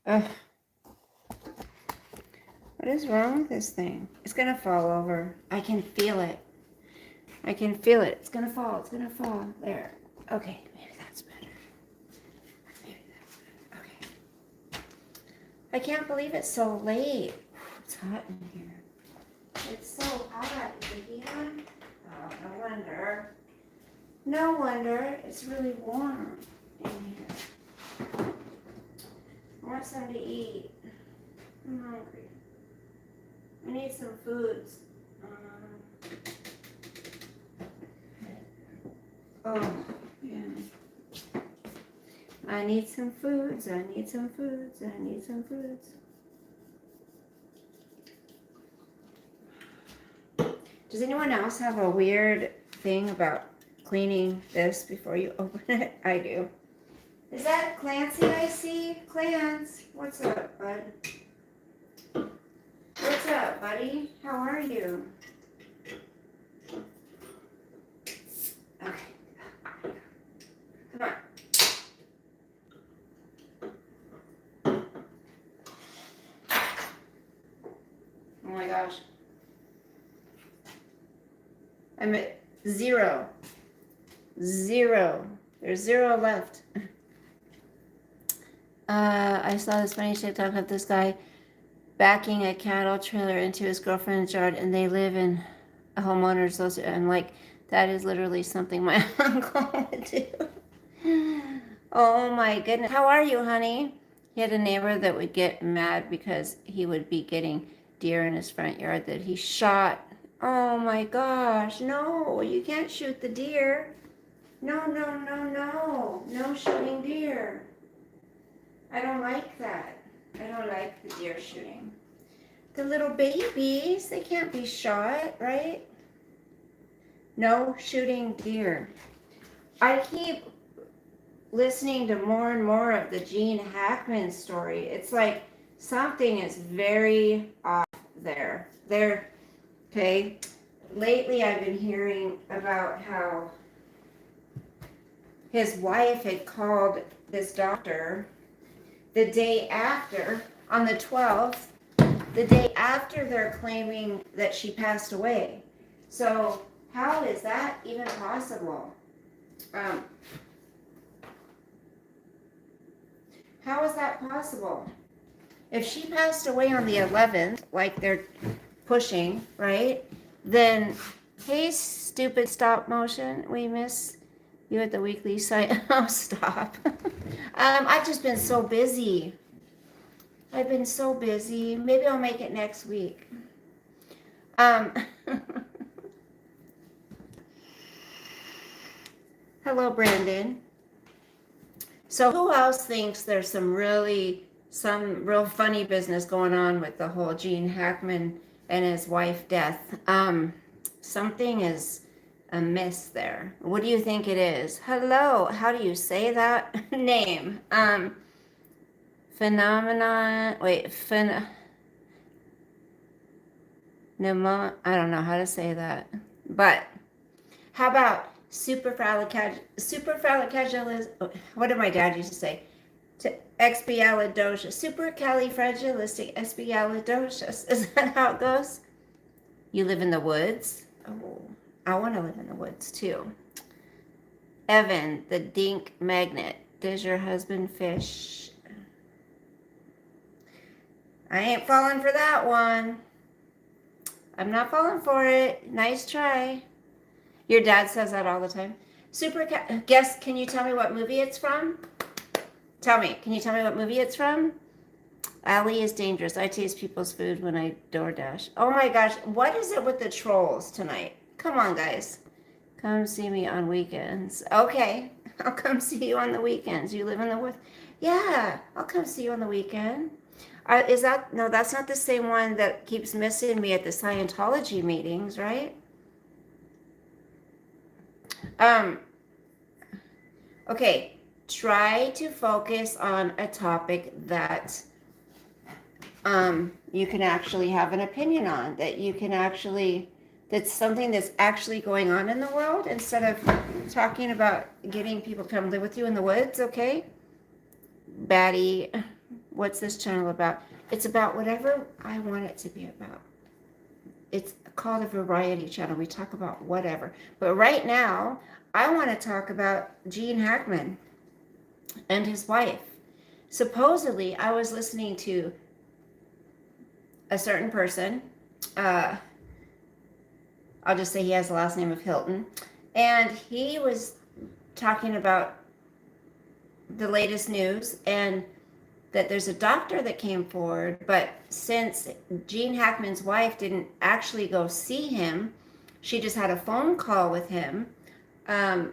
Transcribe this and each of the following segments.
Ugh. What is wrong with this thing? It's going to fall over. I can feel it. I can feel it. It's going to fall. It's going to fall. There. Okay. Maybe that's better. Maybe that's better. Okay. I can't believe it's so late. It's hot in here. It's so hot. Is the heat on? Oh, no wonder. No wonder. It's really warm in here. I want something to eat. I'm hungry. I need some foods. Oh, yeah. I need some foods. I need some foods. I need some foods. Does anyone else have a weird thing about cleaning this before you open it? I do. Is that Clancy I see? Clance, what's up, bud? What's up, buddy? How are you? Okay. Come on. Oh my gosh. I'm at 0. 0. There's 0 left. I saw this funny TikTok of this guy backing a cattle trailer into his girlfriend's yard, and they live in a homeowner's association. And like, that is literally something my uncle would do. Oh my goodness. How are you, honey? He had a neighbor that would get mad because he would be getting deer in his front yard that he shot. Oh my gosh. No, you can't shoot the deer. No, no, no, no. No shooting deer. I don't like that. I don't like the deer shooting. The little babies, they can't be shot, right? No shooting deer. I keep listening to more and more of the Gene Hackman story. It's like something is very off there. Okay. Lately I've been hearing about how his wife had called this doctor the day after, on the 12th, the day after they're claiming that she passed away. So how is that even possible? How is that possible? If she passed away on the 11th, like they're pushing, right? Then, hey, stupid stop motion, we miss you at the weekly site. Oh, stop. I've just been so busy. I've been so busy. Maybe I'll make it next week. Hello, Brandon. So who else thinks there's some real funny business going on with the whole Gene Hackman and his wife death? Something is amiss there. What do you think it is? Hello, how do you say that name? Phenomenon, wait, I don't know how to say that. But how about supercalifragilistic, what did my dad used to say? Expialidocious, supercalifragilistic. Is that how it goes? You live in the woods? Oh, I want to live in the woods too. Evan, the dink magnet. Does your husband fish? I ain't falling for that one. I'm not falling for it. Nice try. Your dad says that all the time. Guess, can you tell me what movie it's from? Can you tell me what movie it's from? Allie is dangerous. I taste people's food when I DoorDash. Oh my gosh, what is it with the trolls tonight? Come on, guys. Come see me on weekends. Okay, I'll come see you on the weekends. You live in the woods? Yeah, I'll come see you on the weekend. No, that's not the same one that keeps missing me at the Scientology meetings, right? Okay, try to focus on a topic that you can actually have an opinion on, that's something that's actually going on in the world, instead of talking about getting people to come live with you in the woods, okay? Batty, what's this channel about? It's about whatever I want it to be about. It's called a variety channel. We talk about whatever. But right now, I want to talk about Gene Hackman and his wife. Supposedly, I was listening to a certain person. I'll just say he has the last name of Hilton. And he was talking about the latest news and that there's a doctor that came forward, but since Gene Hackman's wife didn't actually go see him, she just had a phone call with him and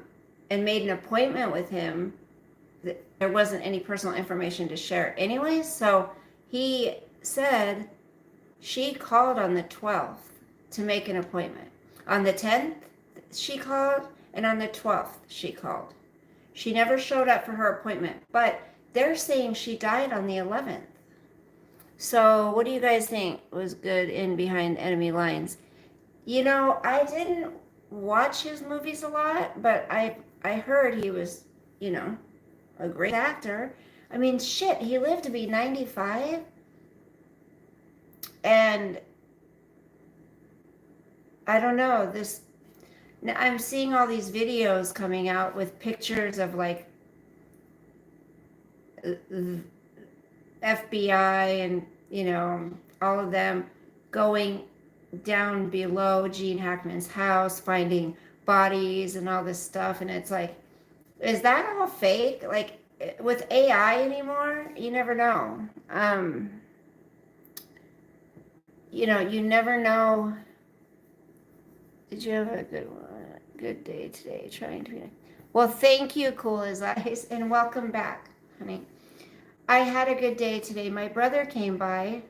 made an appointment with him. There wasn't any personal information to share anyway, so he said she called on the 12th to make an appointment. On the 10th, she called, and on the 12th, she called. She never showed up for her appointment, but they're saying she died on the 11th. So what do you guys think was good in Behind Enemy Lines? You know, I didn't watch his movies a lot, but I heard he was, you know, a great actor. I mean, shit, he lived to be 95. And I don't know, I'm seeing all these videos coming out with pictures of like FBI and, you know, all of them going down below Gene Hackman's house, finding bodies and all this stuff. And it's like, is that all fake? Like with AI anymore, you never know. You know, you never know. Did you have a good day today? Trying to be. Well, thank you, Cool as Ice, and welcome back, honey. I had a good day today. My brother came by.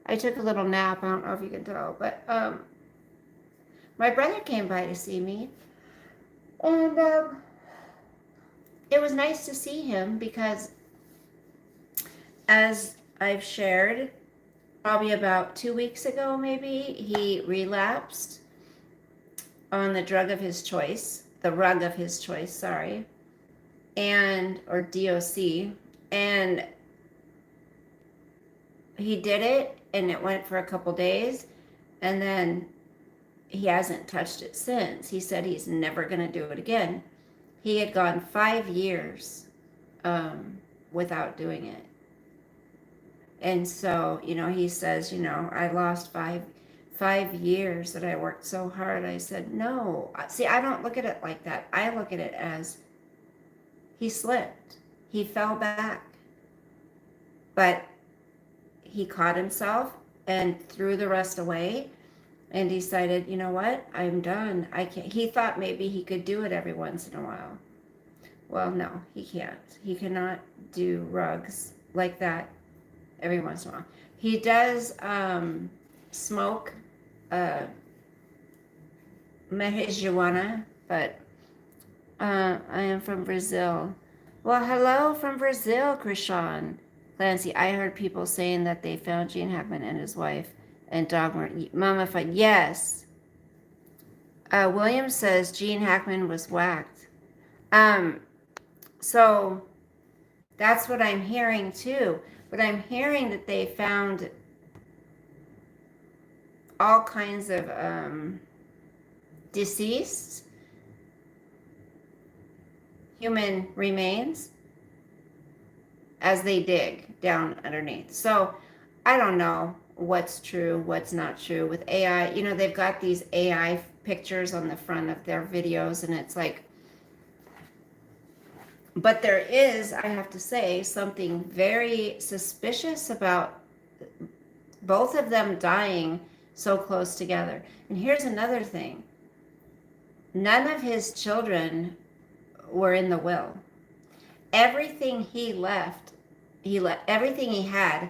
I took a little nap. I don't know if you can tell, but my brother came by to see me, and it was nice to see him because, as I've shared, probably about 2 weeks ago, maybe he relapsed on the rug of his choice, and or DOC. And he did it, and it went for a couple days, and then he hasn't touched it since. He said he's never going to do it again. He had gone 5 years without doing it. And so, you know, he says, you know, I lost five years that I worked so hard. I said, no. See, I don't look at it like that. I look at it as he slipped. He fell back, but he caught himself and threw the rest away and decided, you know what, I'm done. I can't. He thought maybe he could do it every once in a while. Well, no, he can't. He cannot do rugs like that every once in a while. He does smoke marijuana, but I am from Brazil. Well, hello from Brazil, Krishan. Clancy, I heard people saying that they found Gene Hackman and his wife and dog were mummified. Yes. William says Gene Hackman was whacked. So that's what I'm hearing too. But I'm hearing that they found all kinds of deceased human remains as they dig down underneath. So I don't know what's true, what's not true with AI. You know, they've got these AI pictures on the front of their videos, and it's like, but there is, I have to say, something very suspicious about both of them dying so close together. And here's another thing. None of his children were in the will. Everything he left, everything he had,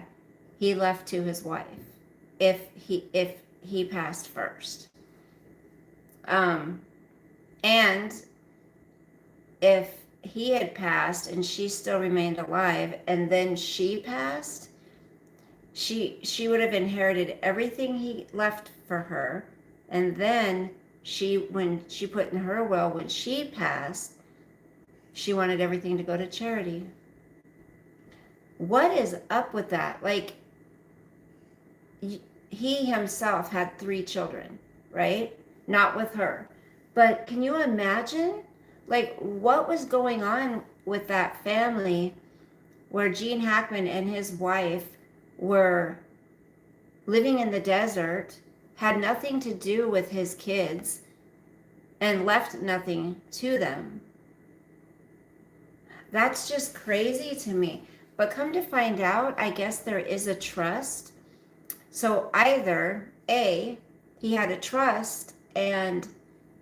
he left to his wife if he passed first. And if he had passed and she still remained alive and then she passed, she would have inherited everything he left for her. And then when she put in her will, when she passed, she wanted everything to go to charity. what is up with that? Like, he himself had 3 children, right? Not with her. But can you imagine, like, what was going on with that family where Gene Hackman and his wife were living in the desert, had nothing to do with his kids, and left nothing to them? That's just crazy to me. But come to find out, I guess there is a trust. So either A, he had a trust and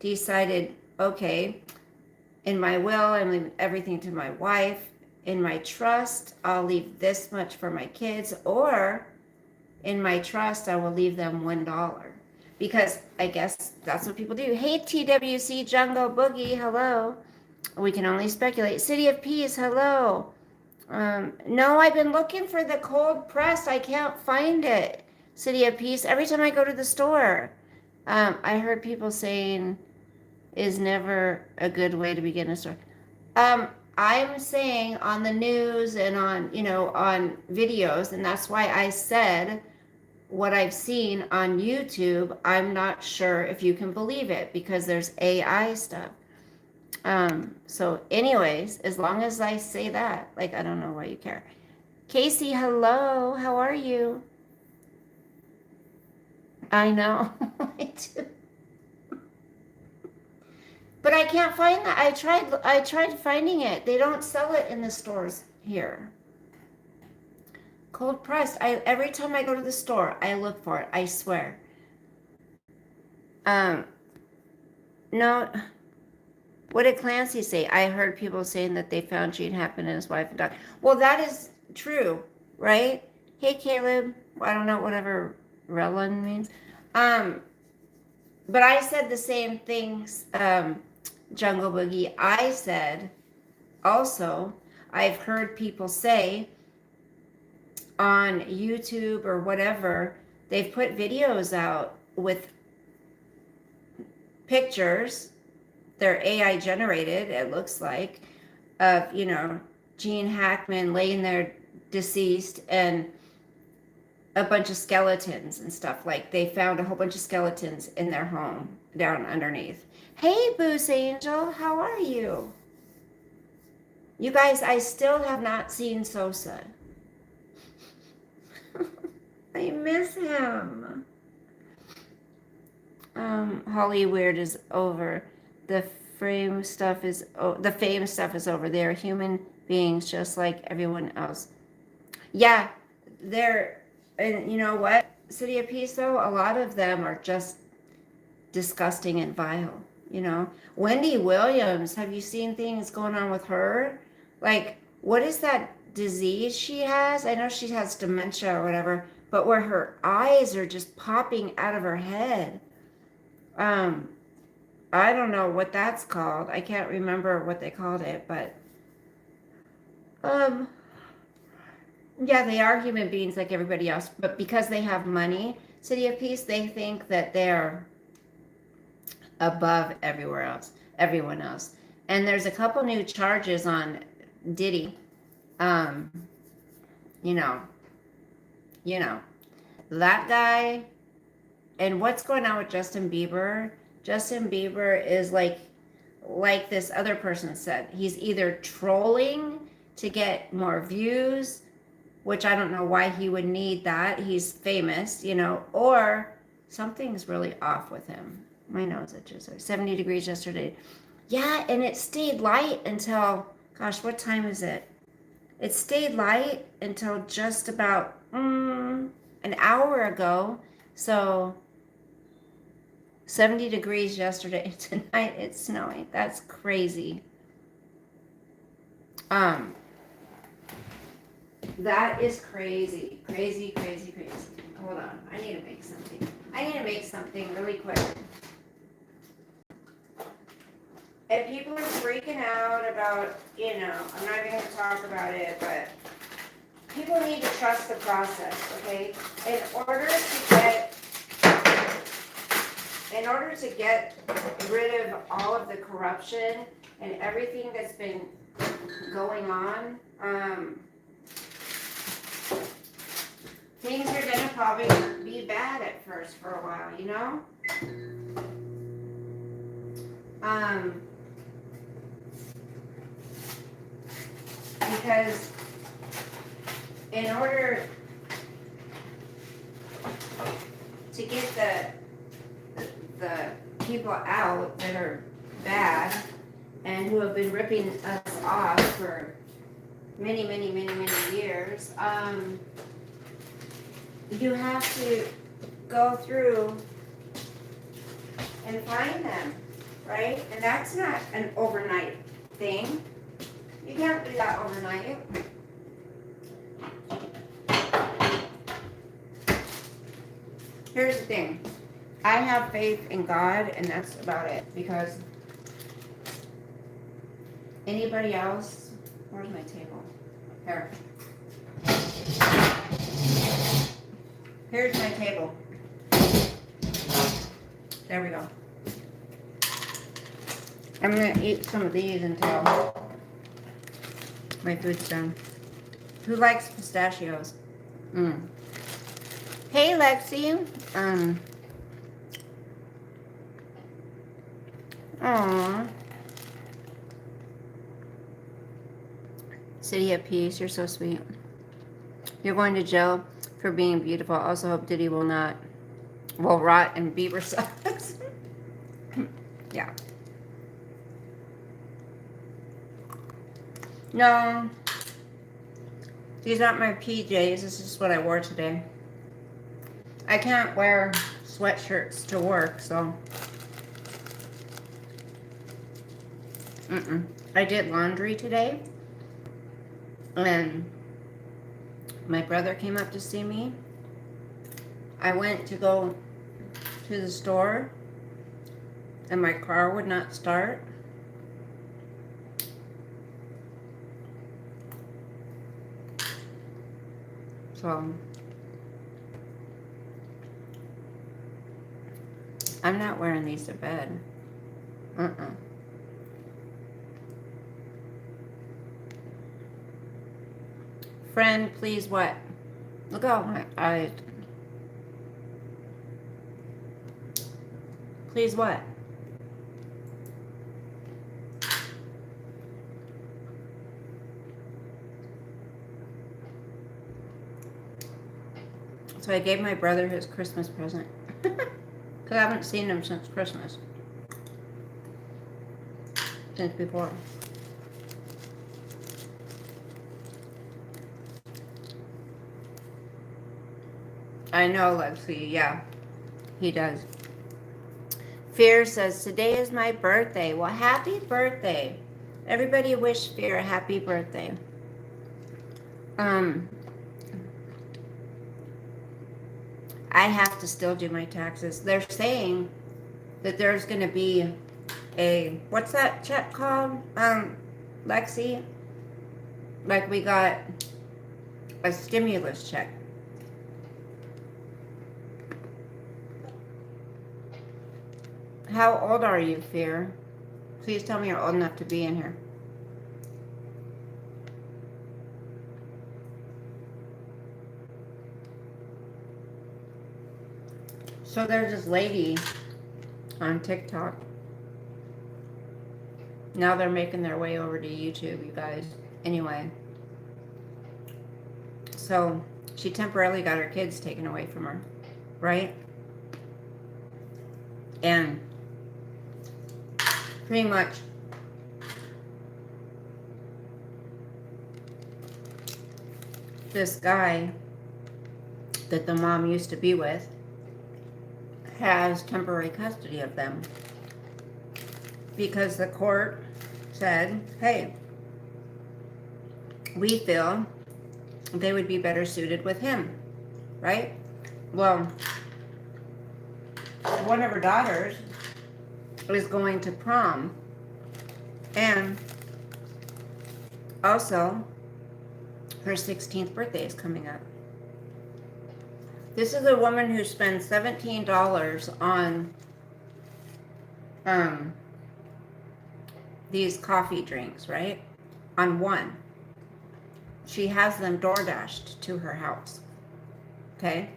decided, okay, in my will, I'm leaving everything to my wife. In my trust, I'll leave this much for my kids. Or in my trust, I will leave them $1. Because I guess that's what people do. Hey, TWC Jungle Boogie, hello. We can only speculate. City of Peace, hello. No, I've been looking for the cold press. I can't find it. City of Peace. Every time I go to the store, I heard people saying is never a good way to begin a store. I'm saying on the news and on, on videos, and that's why I said what I've seen on YouTube. I'm not sure if you can believe it because there's AI stuff. So anyways, as long as I say that, like, I don't know why you care. Casey, hello. How are you? I know. I do. But I can't find that. I tried finding it. They don't sell it in the stores here. Cold pressed. Every time I go to the store, I look for it. I swear. No. What did Clancy say? I heard people saying that they found Gene Hackman and his wife and dog. Well, that is true, right? Hey, Caleb. I don't know whatever Relon means. But I said the same things, Jungle Boogie. I said also, I've heard people say on YouTube or whatever, they've put videos out with pictures. They're AI generated, it looks like, of, Gene Hackman laying there deceased and a bunch of skeletons and stuff. Like, they found a whole bunch of skeletons in their home down underneath. Hey, Boost Angel, how are you? You guys, I still have not seen Sosa. I miss him. Holly Weird is over. The fame stuff is over. They're human beings just like everyone else. Yeah, and you know what? City of Peace, though, a lot of them are just disgusting and vile. Wendy Williams, have you seen things going on with her? Like, what is that disease she has? I know she has dementia or whatever, but where her eyes are just popping out of her head. I don't know what that's called. I can't remember what they called it, but yeah, they are human beings like everybody else, but because they have money, City of Peace, they think that they're above everyone else. And there's a couple new charges on Diddy. That guy. And what's going on with Justin Bieber? Justin Bieber is like this other person said. He's either trolling to get more views, which I don't know why he would need that. He's famous, or something's really off with him. My nose itches. 70 degrees yesterday. Yeah, and it stayed light until, gosh, what time is it? It stayed light until just about an hour ago. So 70 degrees yesterday. Tonight it's snowing. That's crazy. That is crazy. Crazy. Hold on. I need to make something really quick. If people are freaking out about, I'm not even going to talk about it, but people need to trust the process, okay? In order to get rid of all of the corruption and everything that's been going on, things are gonna probably be bad at first for a while, you know? Because in order to get the people out that are bad and who have been ripping us off for many years, you have to go through and find them, right? And that's not an overnight thing. You can't do that overnight. Here's the thing. I have faith in God, and that's about it. Because anybody else, where's my table? Here. Here's my table. There we go. I'm going to eat some of these until my food's done. Who likes pistachios? Hey, Lexi. Aww. City of Peace, you're so sweet. You're going to jail for being beautiful. I also hope Diddy will rot in beaver socks. Yeah. No. These aren't my PJs. This is what I wore today. I can't wear sweatshirts to work, so. I did laundry today. And my brother came up to see me. I went to go to the store, and my car would not start. So I'm not wearing these to bed. Friend, please what? Look out my eyes. Please what? So I gave my brother his Christmas present. Because I haven't seen him since Christmas. Since before. I know, Lexi. Yeah, he does. Fear says, today is my birthday. Well, happy birthday. Everybody wish Fear a happy birthday. I have to still do my taxes. They're saying that there's going to be a, what's that check called, Lexi? Like we got a stimulus check. How old are you, Fear? Please tell me you're old enough to be in here. So there's this lady on TikTok. Now they're making their way over to YouTube, you guys. Anyway. So she temporarily got her kids taken away from her, right? And pretty much this guy that the mom used to be with has temporary custody of them because the court said, hey, we feel they would be better suited with him, right? Well, one of her daughters is going to prom, and also her 16th birthday is coming up. This is a woman who spends $17 on these coffee drinks, right? On one. She has them door dashed to her house. Okay?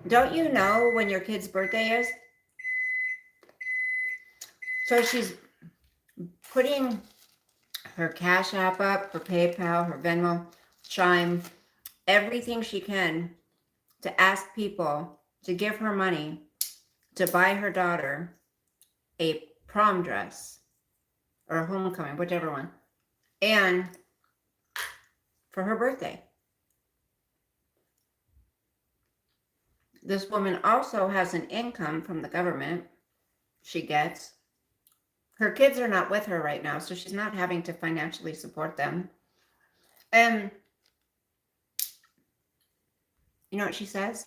Don't you know when your kid's birthday is? So she's putting her Cash App up, her PayPal, her Venmo, Chime, everything she can to ask people to give her money to buy her daughter a prom dress or a homecoming, whichever one, and for her birthday. This woman also has an income from the government she gets. Her kids are not with her right now, so she's not having to financially support them. And you know what she says?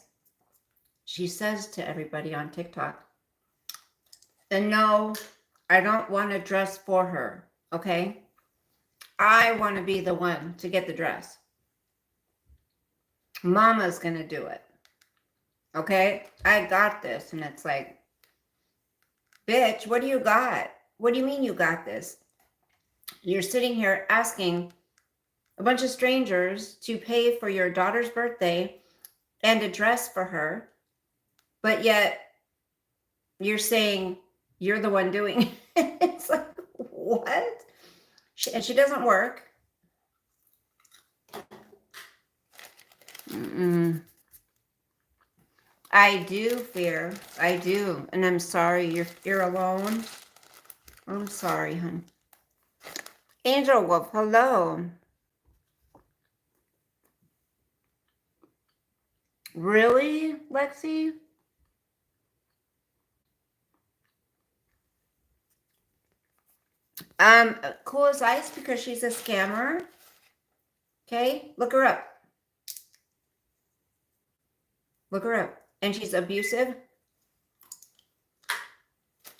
She says to everybody on TikTok, and no, I don't want a dress for her, okay? I want to be the one to get the dress. Mama's going to do it, okay? I got this. And it's like, bitch, what do you got? What do you mean you got this? You're sitting here asking a bunch of strangers to pay for your daughter's birthday and a dress for her, but yet you're saying you're the one doing it. It's like, what? And she doesn't work. I do fear. I do. And I'm sorry you're alone. I'm sorry, hon. Angel Wolf, hello. Really, Lexi? Cool as ice because she's a scammer. Okay, look her up. Look her up. And she's abusive.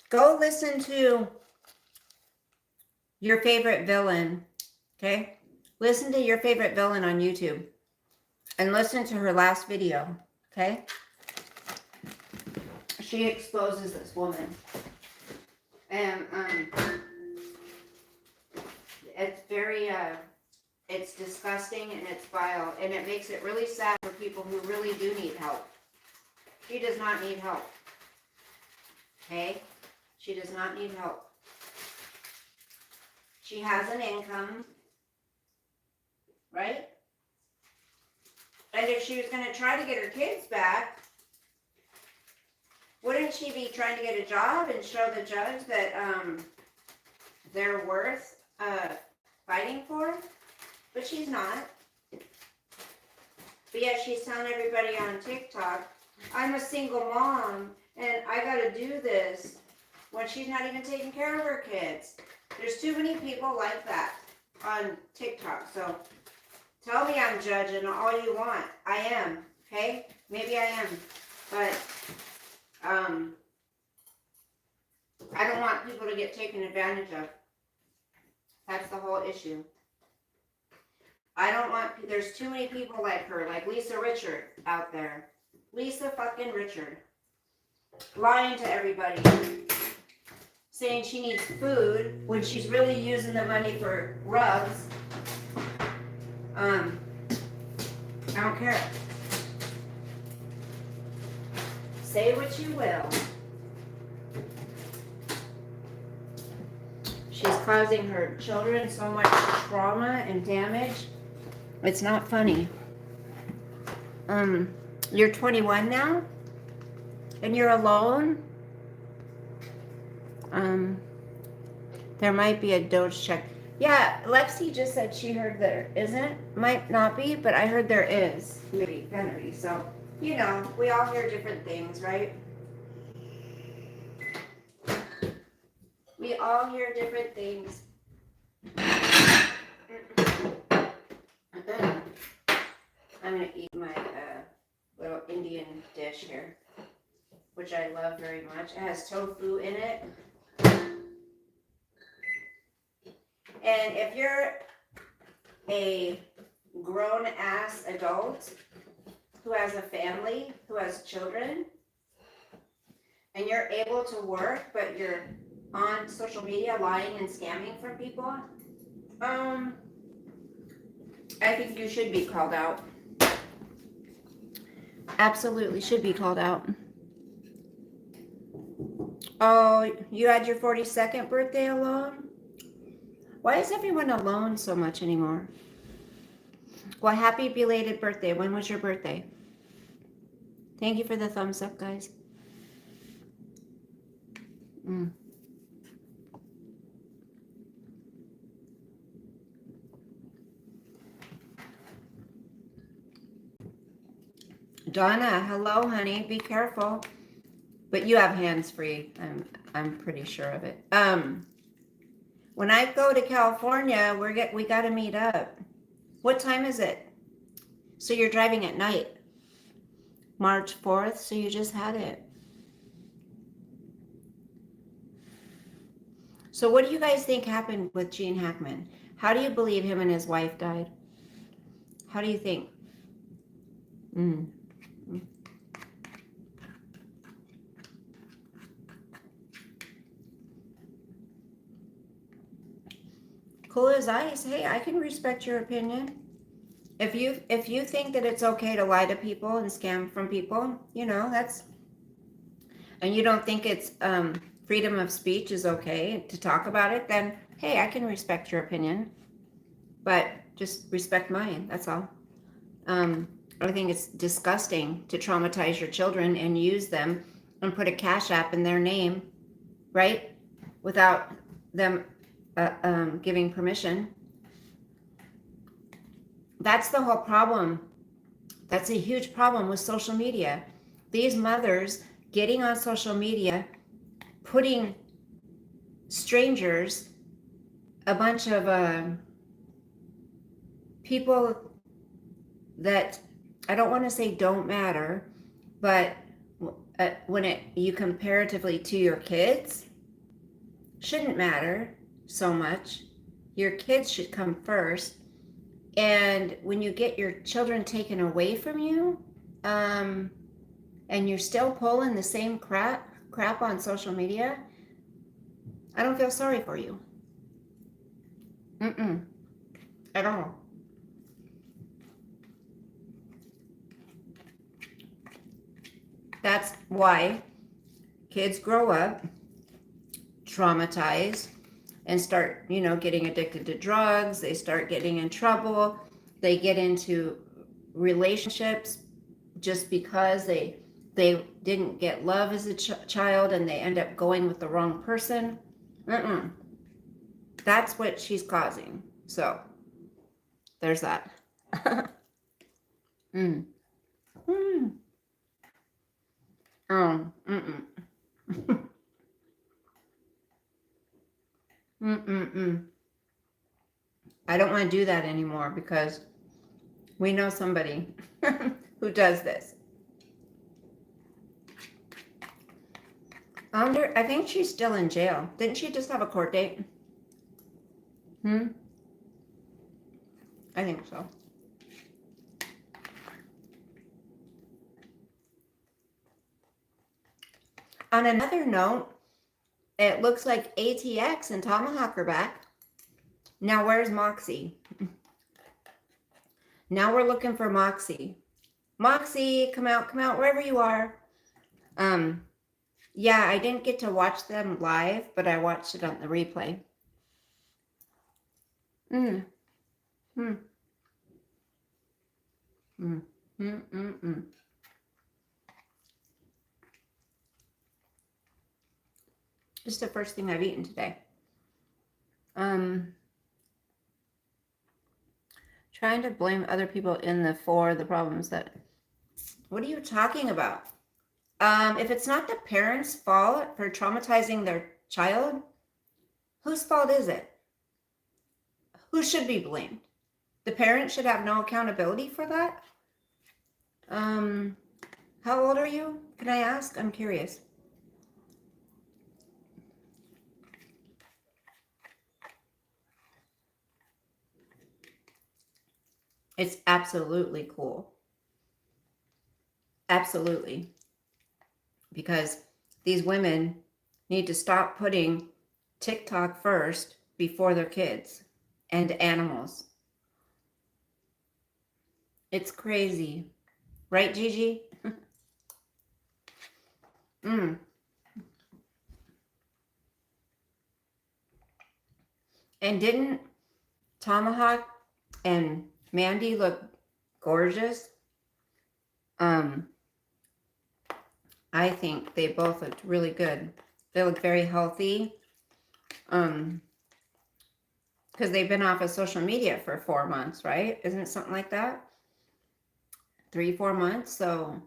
Go listen to your favorite villain. Okay? Listen to your favorite villain on YouTube. And listen to her last video. Okay? She exposes this woman. And it's very it's disgusting and it's vile, and it makes it really sad for people who really do need help. She does not need help. Okay? She does not need help. She has an income, right? And if she was going to try to get her kids back, wouldn't she be trying to get a job and show the judge that they're worth fighting for? But she's not. But yet she's telling everybody on TikTok, I'm a single mom and I gotta do this when she's not even taking care of her kids. There's too many people like that on TikTok. So tell me I'm judging all you want. I am, okay? Maybe I am. But I don't want people to get taken advantage of. That's the whole issue. I don't want, there's too many people like her, like Lisa Richard out there. Lisa fucking Richard. Lying to everybody. Saying she needs food when she's really using the money for rugs. I don't care. Say what you will. She's causing her children so much trauma and damage. It's not funny. You're 21 now? And you're alone? There might be a Doge check. Yeah, Lexi just said she heard there isn't. Might not be, but I heard there is. Maybe gonna be. So, you know, we all hear different things, right? We all hear different things. I'm going to eat my little Indian dish here, which I love very much. It has tofu in it. And if you're a grown-ass adult who has a family, who has children, and you're able to work, but you're on social media lying and scamming from people, I think you should be called out. Absolutely should be called out. Oh, you had your 42nd birthday alone? Why is everyone alone so much anymore? Well, happy belated birthday. When was your birthday? Thank you for the thumbs up, guys. Mm. Donna, hello, honey. Be careful. But you have hands free. I'm pretty sure of it. When I go to California, we got to meet up. What time is it? So you're driving at night. March 4th, so you just had it. So what do you guys think happened with Gene Hackman? How do you believe him and his wife died? How do you think? Cool as ice. Hey, I can respect your opinion. If you think that it's okay to lie to people and scam from people, that's, and you don't think it's freedom of speech is okay to talk about it, then hey, I can respect your opinion, but just respect mine. That's all. I think it's disgusting to traumatize your children and use them and put a cash app in their name, right, without them giving permission. That's the whole problem. That's a huge problem with social media. These mothers getting on social media, putting strangers, a bunch of people that I don't want to say don't matter, but when you comparatively to your kids, shouldn't matter so much. Your kids should come first. And when you get your children taken away from you, and you're still pulling the same crap on social media, I don't feel sorry for you. At all. That's why kids grow up traumatized and start, getting addicted to drugs. They start getting in trouble. They get into relationships just because they didn't get love as a child, and they end up going with the wrong person. That's what she's causing. So there's that. mm. Mm. Oh. I don't want to do that anymore because we know somebody who does this. I think she's still in jail. Didn't she just have a court date? I think so. On another note, it looks like ATX and Tomahawk are back. Now where's Moxie? Now we're looking for Moxie. Moxie, come out, wherever you are. Yeah, I didn't get to watch them live, but I watched it on the replay. Just the first thing I've eaten today. Trying to blame other people for the problems that. What are you talking about? If it's not the parents' fault for traumatizing their child, whose fault is it? Who should be blamed? The parent should have no accountability for that? How old are you? Can I ask? I'm curious. It's absolutely cool. Absolutely. Because these women need to stop putting TikTok first before their kids and animals. It's crazy. Right, Gigi? Mm. And didn't Tomahawk and Mandy look gorgeous? I think they both looked really good. They look very healthy. Because they've been off of social media for 4 months, right? Isn't it something like that? 3, 4 months. So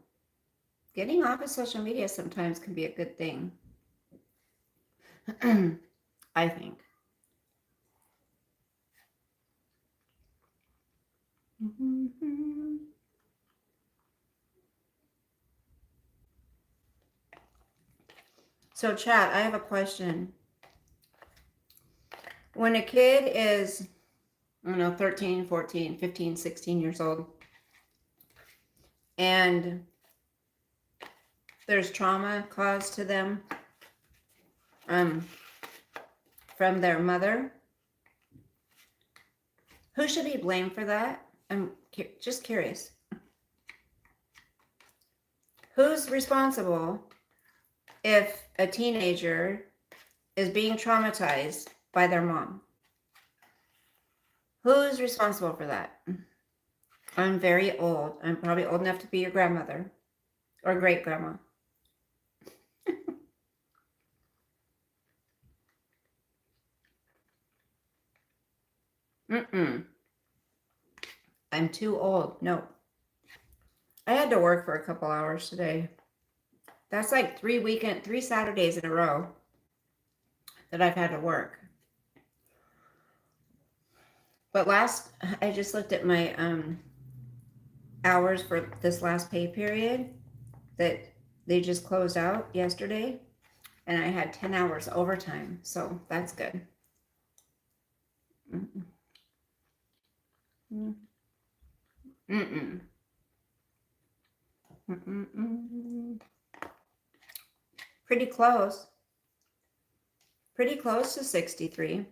getting off of social media sometimes can be a good thing. I think. So chat, I have a question. When a kid is, 13, 14, 15, 16 years old, and there's trauma caused to them from their mother, who should be blamed for that? I'm just curious. Who's responsible if a teenager is being traumatized by their mom? Who's responsible for that? I'm very old. I'm probably old enough to be your grandmother or great grandma. I'm too old. No. I had to work for a couple hours today. That's like 3 Saturdays in a row that I've had to work. But I just looked at my hours for this last pay period that they just closed out yesterday, and I had 10 hours overtime, so that's good. Pretty close. Pretty close to 63.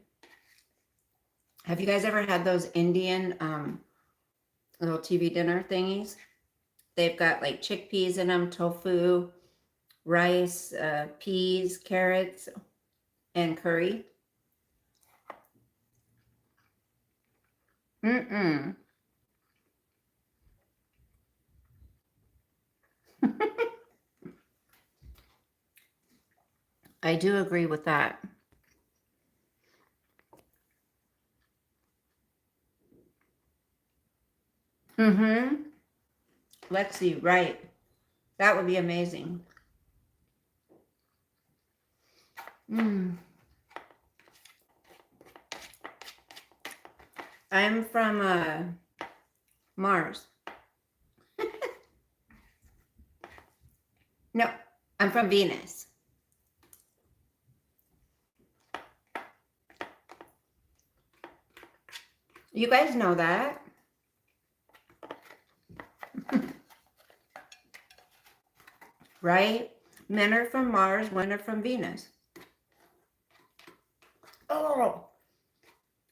Have you guys ever had those Indian little TV dinner thingies? They've got like chickpeas in them, tofu, rice, peas, carrots, and curry. I do agree with that. Lexi, right. That would be amazing. I'm from Mars. No, I'm from Venus. You guys know that. Right? Men are from Mars, women are from Venus. Oh,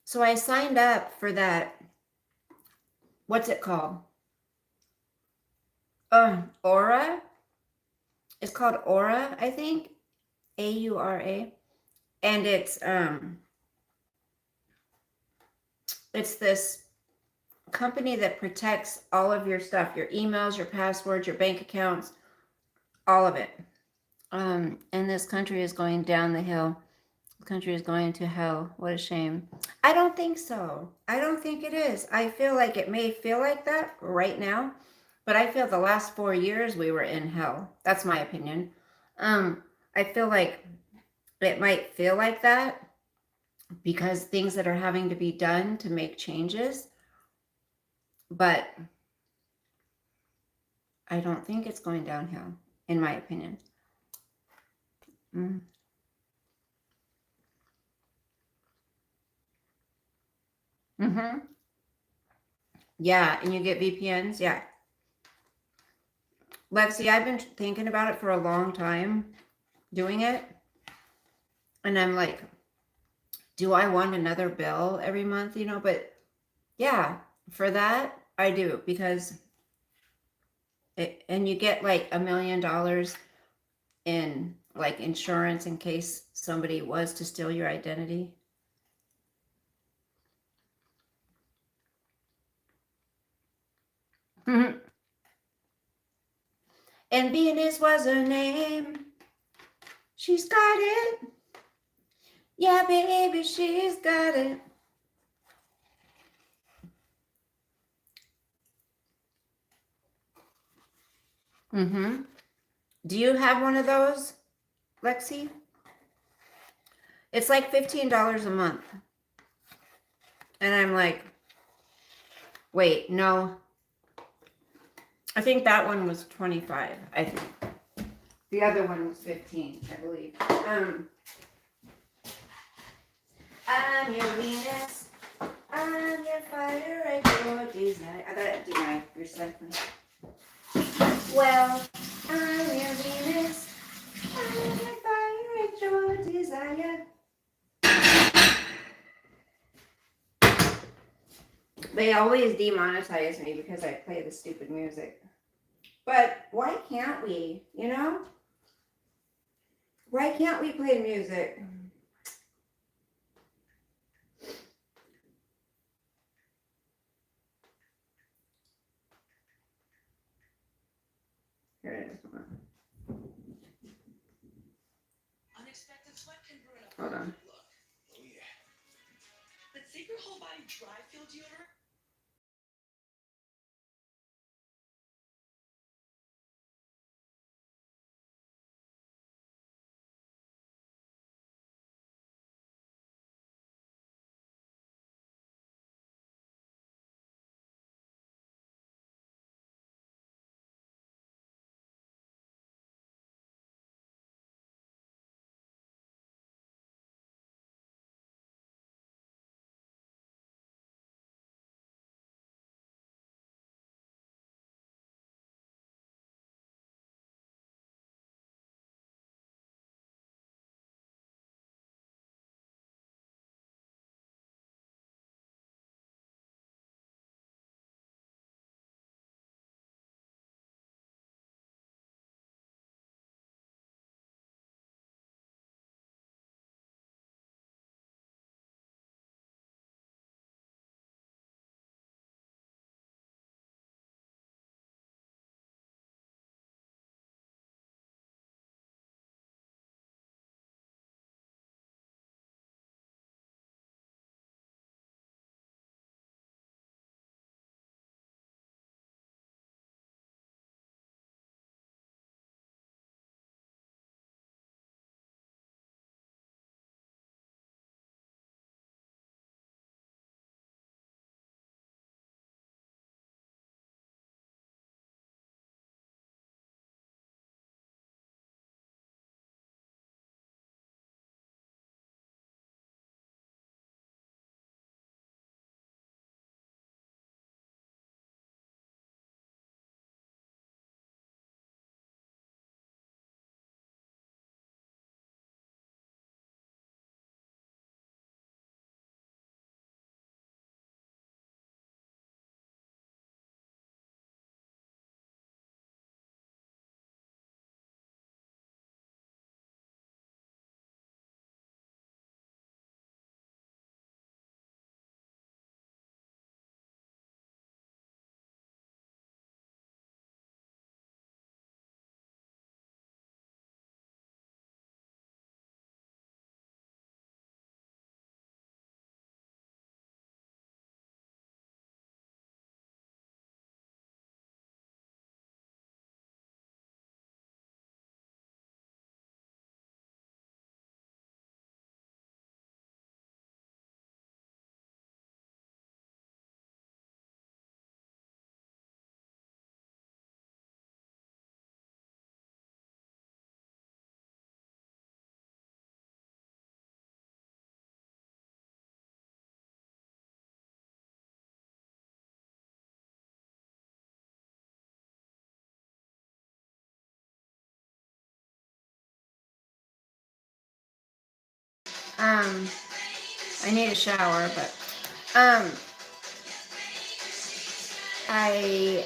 so I signed up for that. What's it called? Aura. It's called Aura, I think. AURA. And it's this company that protects all of your stuff, your emails, your passwords, your bank accounts, all of it. And this country is going down the hill. The country is going to hell. What a shame. I don't think so. I don't think it is. I feel like it may feel like that right now, but I feel the last 4 years we were in hell. That's my opinion. I feel like it might feel like that because things that are having to be done to make changes, but I don't think it's going downhill, in my opinion. Yeah, and you get VPNs. Yeah. Lexi, I've been thinking about it for a long time, doing it. And I'm like, do I want another bill every month? But yeah, for that, I do, because And you get like $1 million in like insurance in case somebody was to steal your identity. And Venus was her name. She's got it. Yeah, baby, she's got it. Do you have one of those, Lexi? It's like $15 a month. And I'm like, wait, no. I think that one was 25. I think the other one was 15, I believe. I'm your Venus. I'm your fire, I your desire. I gotta do my recycling. Well, I'm your Venus. I'm your fire, I your desire. They always demonetize me because I play the stupid music. But why can't we, you know? Why can't we play music? Here it is. Unexpected sweat can ruin a Hold on. look. Oh yeah. But Secret Whole Body Dry Feel Deodorant. I need a shower, but I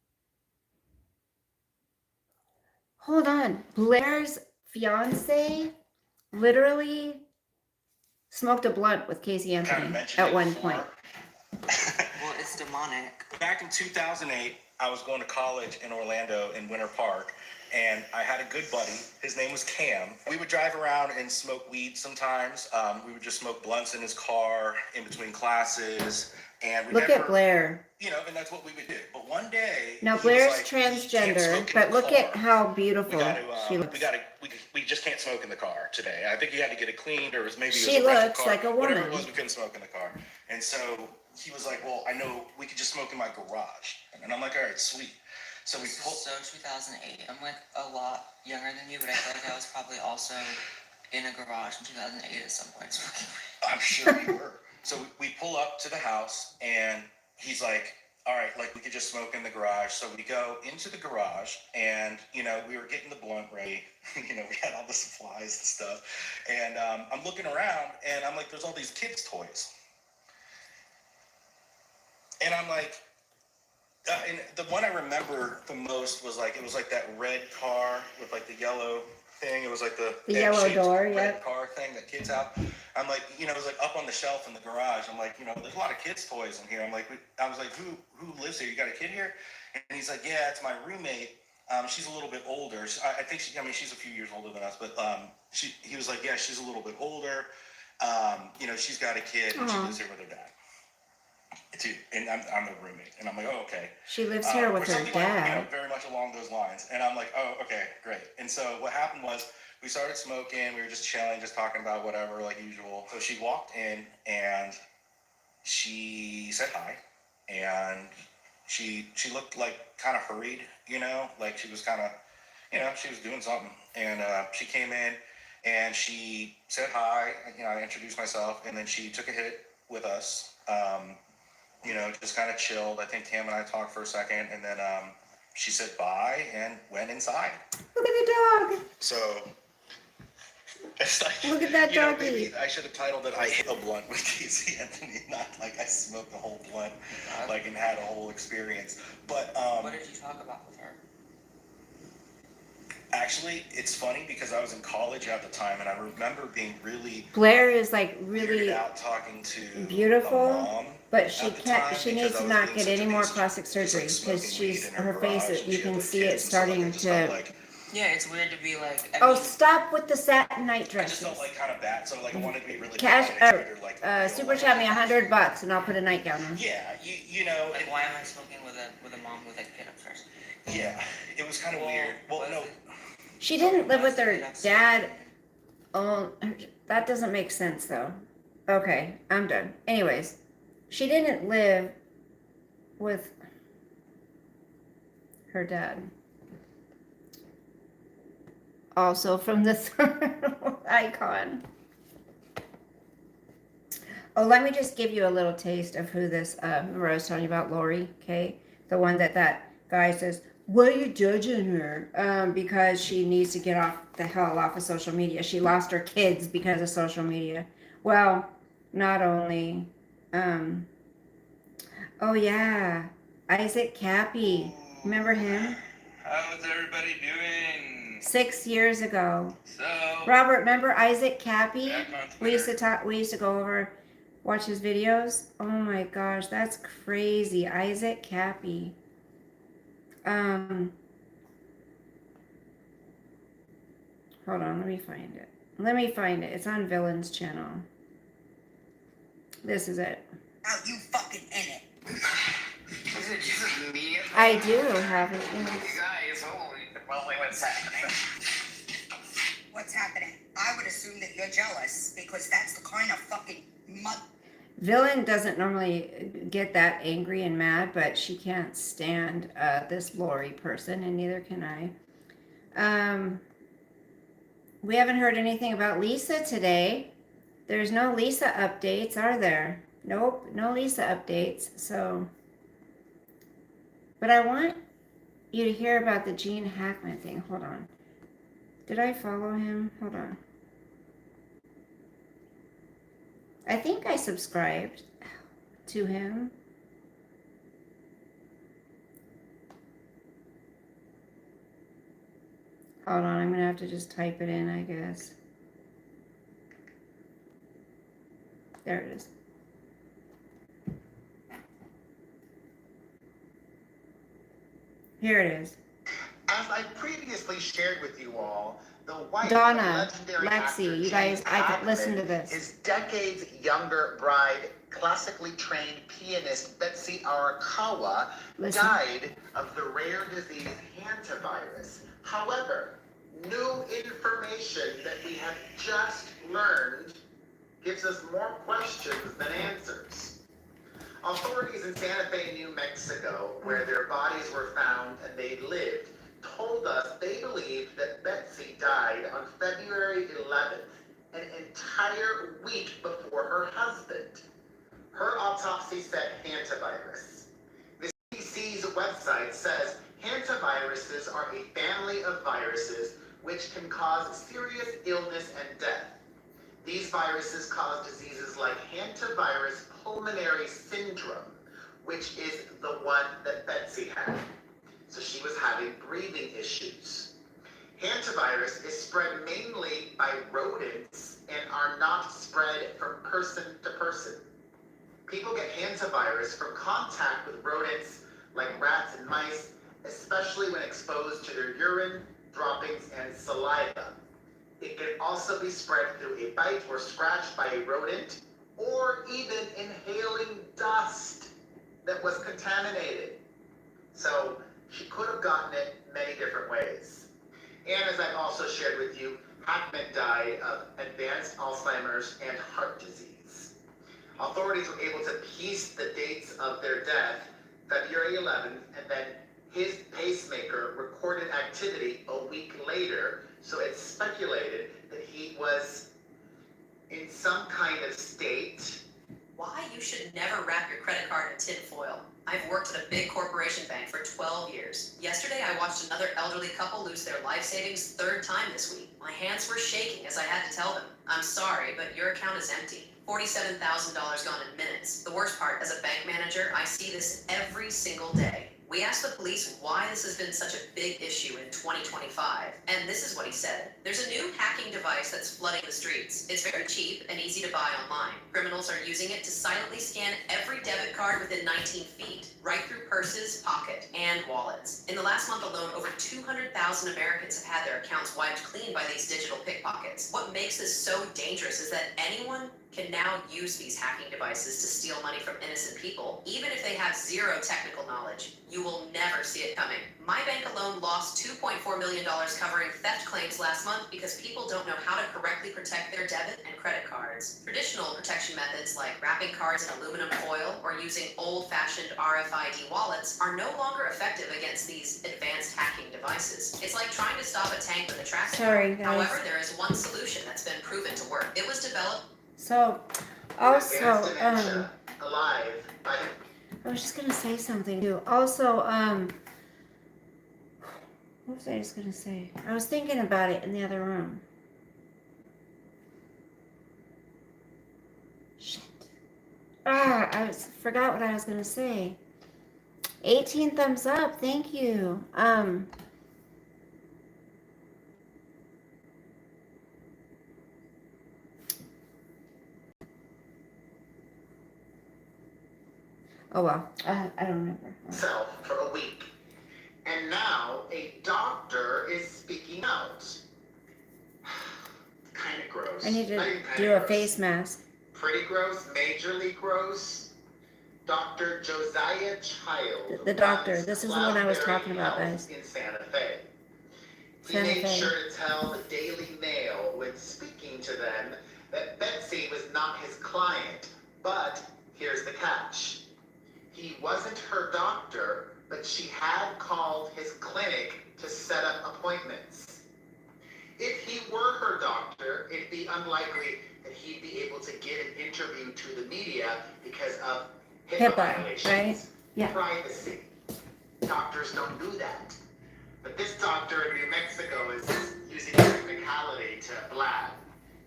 Hold on. Blair's fiance literally smoked a blunt with Casey Kind of Anthony mentioned at it one before. point. Well, it's demonic. Back in 2008, I was going to college in Orlando in Winter Park, and I had a good buddy. His name was Cam. We would drive around and smoke weed sometimes. We would just smoke blunts in his car in between classes, and we Look never, at Blair. you know, and that's what we would do. But one day, Now he was Blair's like, "You can't transgender, smoke in but the look at car. how We beautiful got she to, looks. we just can't smoke in the car today." I think he had to get it cleaned, or it was maybe She it was a rental looks car. like a Whatever woman. it was, we couldn't smoke in the car. And so he was like, "Well, I know we could just smoke in my garage." And I'm like, "All right, sweet." So we This is pulled. so 2008. I'm like a lot younger than you, but I feel like I was probably also in a garage in 2008 at some point smoking weed. I'm sure you were. So we pull up to the house, and he's like, "All right, like we could just smoke in the garage." So we go into the garage, and you know, we were getting the blunt ready. You know, we had all the supplies and stuff, and I'm looking around, and I'm like, "There's all these kids' toys," and I'm like. And the one I remember the most was like, it was like that red car with like the yellow thing. It was like the yellow egg-shaped door, red yep. car thing that kids have. I'm like, you know, it was like up on the shelf in the garage. I'm like, you know, there's a lot of kids' toys in here. I'm like, I was like, who lives here? You got a kid here? And he's like, yeah, it's my roommate. She's a little bit older. I think she's a few years older than us, but he was like, yeah, she's a little bit older. You know, she's got a kid and she lives here with her dad. Dude, and I'm a roommate, and I'm like, oh, okay. She lives here with or her something like, you know, dad. very much along those lines. And I'm like, oh, okay, great. And so what happened was we started smoking. We were just chilling, just talking about whatever, like usual. So she walked in, and she said hi, and she looked like kind of hurried, you know, like she was kind of, you know, she was doing something. And she came in, and she said hi. You know, I introduced myself, and then she took a hit with us. You know, just kind of chilled. I think Tam and I talked for a second, and then she said bye and went inside. Look at the dog. So it's like, Look at that you know, doggy. maybe I should have titled it "I hit a blunt with Casey Anthony," not like I smoked a whole blunt, like and had a whole experience. But What did you talk about with her? actually, it's funny because I was in college at the time, and I remember being really Blair is like weirded really out talking to beautiful, a mom. but she at the can't. time She because needs I to was not being get such any a more beast, plastic just, like, surgery because smoking weed she's in her face. garage, and You she had, can like, see kids it and stuff, like, I starting just felt to. like, Yeah, it's weird to be like. Oh, stop with the satin night I just dresses. felt like kind of bad, so like I wanted to be really Cash, content, or, like, super chat me $100 and I'll put a nightgown on. Yeah, you know, Like, it, why am I smoking with a mom with a kid upstairs? yeah, it was kind of weird. Well, no, She didn't live with her dad. Oh, that doesn't make sense though. Okay, I'm done. Anyways, she didn't live with her dad. Also from the third icon. Oh, let me just give you a little taste of who this, remember I was telling you about Lori, okay? The one that guy says, why are you judging her? Because she needs to get the hell off of social media. She lost her kids because of social media. Well, not only, oh yeah, Isaac Cappy. Remember him? How's everybody doing? 6 years ago. So, Robert, remember Isaac Cappy? back on We used to Twitter. talk. We used to go over, watch his videos. Oh my gosh, that's crazy. Isaac Cappy. Hold on, let me find it. It's on Villain's channel. This is it. Now you fucking in it. Is it just me? I do have it. You Yes. guys, holy, well, wait, what's happening? What's happening? I would assume that you're jealous because that's the kind of fucking mud. Villain doesn't normally get that angry and mad, but she can't stand this Lori person, and neither can I. We haven't heard anything about Lisa today. There's no Lisa updates, are there? Nope, no Lisa updates. So, but I want you to hear about the Gene Hackman thing. Hold on. Did I follow him? Hold on. I think I subscribed to him. Hold on, I'm gonna have to just type it in, I guess. There it is. Here it is. As I previously shared with you all, the wife Donna, of legendary Lexi, actor you James guys, I could listen to Hackman, this. his decades younger bride, classically trained pianist Betsy Arakawa, Listen. died of the rare disease hantavirus. However, new information that we have just learned gives us more questions than answers. Authorities in Santa Fe, New Mexico, where their bodies were found and they lived, told us they believed that Betsy died on February 11th, an entire week before her husband. Her autopsy said hantavirus. The CDC's website says hantaviruses are a family of viruses which can cause serious illness and death. These viruses cause diseases like hantavirus pulmonary syndrome, which is the one that Betsy had. So she was having breathing issues. Hantavirus is spread mainly by rodents and are not spread from person to person. People get hantavirus from contact with rodents like rats and mice, especially when exposed to their urine, droppings, and saliva. It can also be spread through a bite or scratch by a rodent, or even inhaling dust that was contaminated. So she could have gotten it many different ways. And as I've also shared with you, Hackman died of advanced Alzheimer's and heart disease. Authorities were able to piece the dates of their death, February 11th, and then his pacemaker recorded activity a week later, so it's speculated that he was in some kind of state. Why you should never wrap your credit card in tinfoil. I've worked at a big corporation bank for 12 years. Yesterday, I watched another elderly couple lose their life savings third time this week. My hands were shaking as I had to tell them, I'm sorry, but your account is empty. $47,000 gone in minutes. The worst part, as a bank manager, I see this every single day. We asked the police why this has been such a big issue in 2025, and this is what he said. There's a new hacking device that's flooding the streets. It's very cheap and easy to buy online. Criminals are using it to silently scan every debit card within 19 feet, right through purses, pocket, and wallets. In the last month alone, over 200,000 Americans have had their accounts wiped clean by these digital pickpockets. What makes this so dangerous is that anyone can now use these hacking devices to steal money from innocent people, even if they have zero technical knowledge. You will never see it coming. My bank alone lost $2.4 million covering theft claims last month because people don't know how to correctly protect their debit and credit cards. Traditional protection methods like wrapping cards in aluminum foil or using old-fashioned RFID wallets are no longer effective against these advanced hacking devices. It's like trying to stop a tank with a traffic Sorry, cone. guys. However, there is one solution that's been proven to work. It was developed. So, also, Advanced dementia, alive by I was just gonna say something too. Also, what was I just gonna say? I was thinking about it in the other room. Shit. Forgot what I was gonna say. 18 thumbs up, thank you. Oh well, I don't remember. himself for a week. And now a doctor is speaking out. Kind of gross. I need to Not even kinda do a gross. face mask. Pretty gross, majorly gross. Dr. Josiah Child. The doctor. runs This is the one I was Cloudberry talking about, Health guys. In Santa Fe. He Santa made Fe. sure to tell the Daily Mail when speaking to them that Betsy was not his client, but here's the catch. He wasn't her doctor, but she had called his clinic to set up appointments. If he were her doctor, it'd be unlikely that he'd be able to give an interview to the media because of HIPAA violations. right? Yeah. Privacy. Doctors don't do that. But this doctor in New Mexico is using technicality to blab.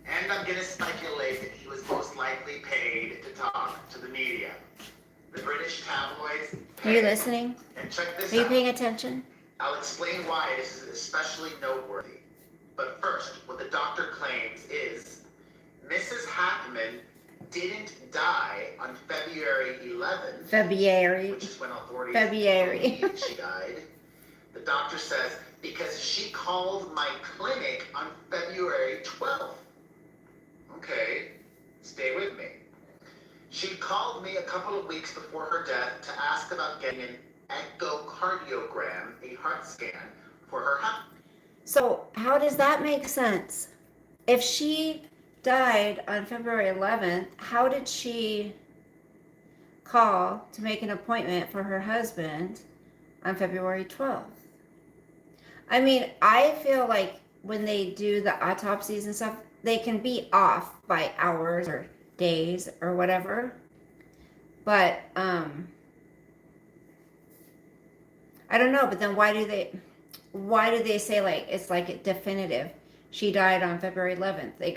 And I'm going to speculate that he was most likely paid to talk to the media. The British tabloids. Are you listening? And check this Are you out. paying attention? I'll explain why this is especially noteworthy. But first, what the doctor claims is Mrs. Hackman didn't die on February 11th, February. which is when authorities February. believe she died. The doctor says because she called my clinic on February 12th. Okay, stay with me. She called me a couple of weeks before her death to ask about getting an echocardiogram, a heart scan, for her heart. So how does that make sense? If she died on February 11th, how did she call to make an appointment for her husband on February 12th? I mean, I feel like when they do the autopsies and stuff, they can be off by hours or days or whatever. But I don't know, but then why do they say like it's like definitive? She died on February 11th. They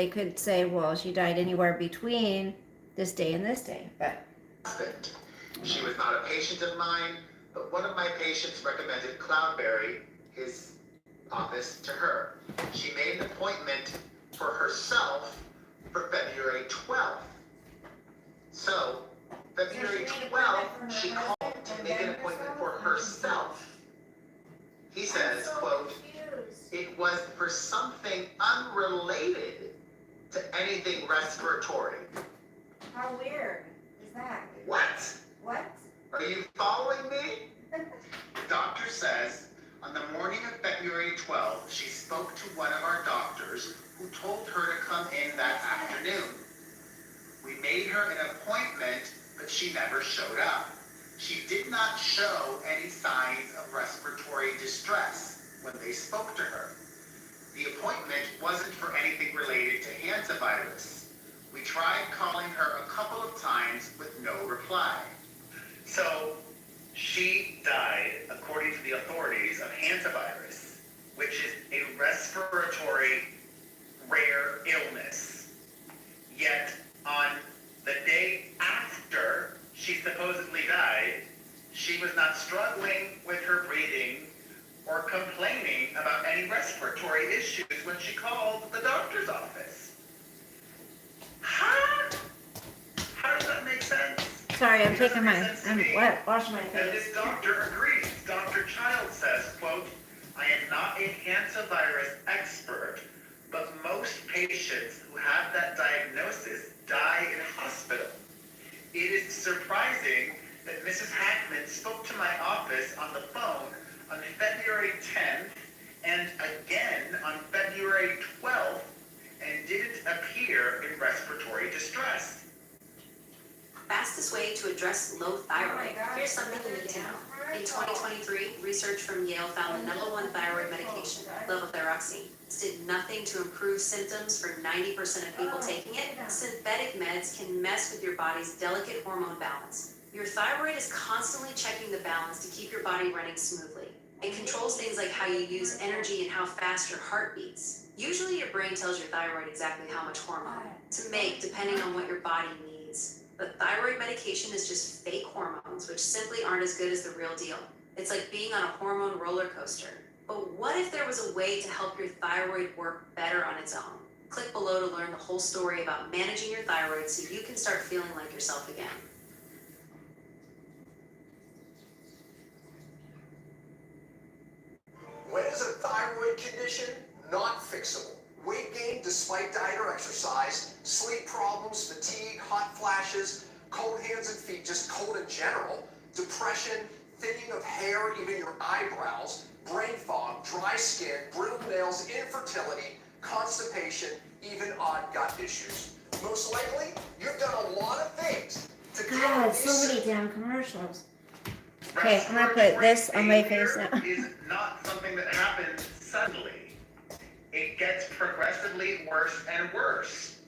could say, well, she died anywhere between this day and this day. But she was not a patient of mine, but one of my patients recommended Cloudberry, his office, to her. She made an appointment for herself for February 12th. So, February 12th, she called to make an appointment for herself. He says, quote, it was for something unrelated to anything respiratory. how weird is that? What? What? Are you following me? The doctor says on the morning of February 12th, she spoke to one of our doctors who told her to come in that afternoon. We made her an appointment, but she never showed up. She did not show any signs of respiratory distress when they spoke to her. The appointment wasn't for anything related to hantavirus. We tried calling her a couple of times with no reply. So, she died, according to the authorities, of hantavirus, which is a respiratory rare illness. Yet, on the day after she supposedly died, she was not struggling with her breathing or complaining about any respiratory issues when she called the doctor's office. How does that make sense? Sorry, I'm It doesn't taking make my, sense to I'm me. washing my And face. this doctor agrees. Dr. Child says, quote, I am not a hantavirus expert, but most patients who have that diagnosis die in hospital. It is surprising that Mrs. Hackman spoke to my office on the phone on February 10th and again on February 12th and didn't appear in respiratory distress. Fastest way to address low thyroid. Here's something you need to know. In 2023, research from Yale found the #1 thyroid medication, levothyroxine. This did nothing to improve symptoms for 90% of people taking it. Synthetic meds can mess with your body's delicate hormone balance. Your thyroid is constantly checking the balance to keep your body running smoothly. It controls things like how you use energy and how fast your heart beats. Usually your brain tells your thyroid exactly how much hormone to make depending on what your body needs. But thyroid medication is just fake hormones, which simply aren't as good as the real deal. It's like being on a hormone roller coaster. But what if there was a way to help your thyroid work better on its own? Click below to learn the whole story about managing your thyroid so you can start feeling like yourself again. When is a thyroid condition not fixable? Weight gain despite diet or exercise, sleep problems, fatigue, hot flashes, cold hands and feet, just cold in general, depression, thinning of hair, even your eyebrows, brain fog, dry skin, brittle nails, infertility, constipation, even odd gut issues. Most likely, you've done a lot of things to cover God, these so many symptoms. damn commercials. Okay, I'm gonna put this on my face now. Is not something that happens suddenly. It gets progressively worse and worse.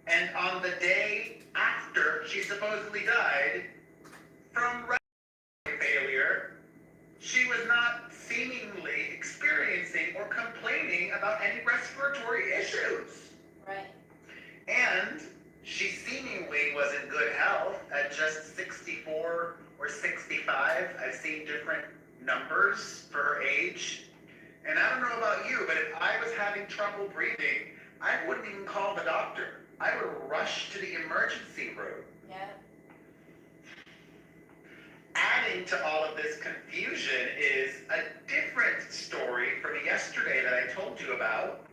And on the day after she supposedly died from respiratory failure, she was not seemingly experiencing or complaining about any respiratory issues. Right. And she seemingly was in good health at just 64 or 65. I've seen different numbers. know about you, but if I was having trouble breathing, I wouldn't even call the doctor. I would rush to the emergency room. Yeah. Adding to all of this confusion is a different story from yesterday that I told you about.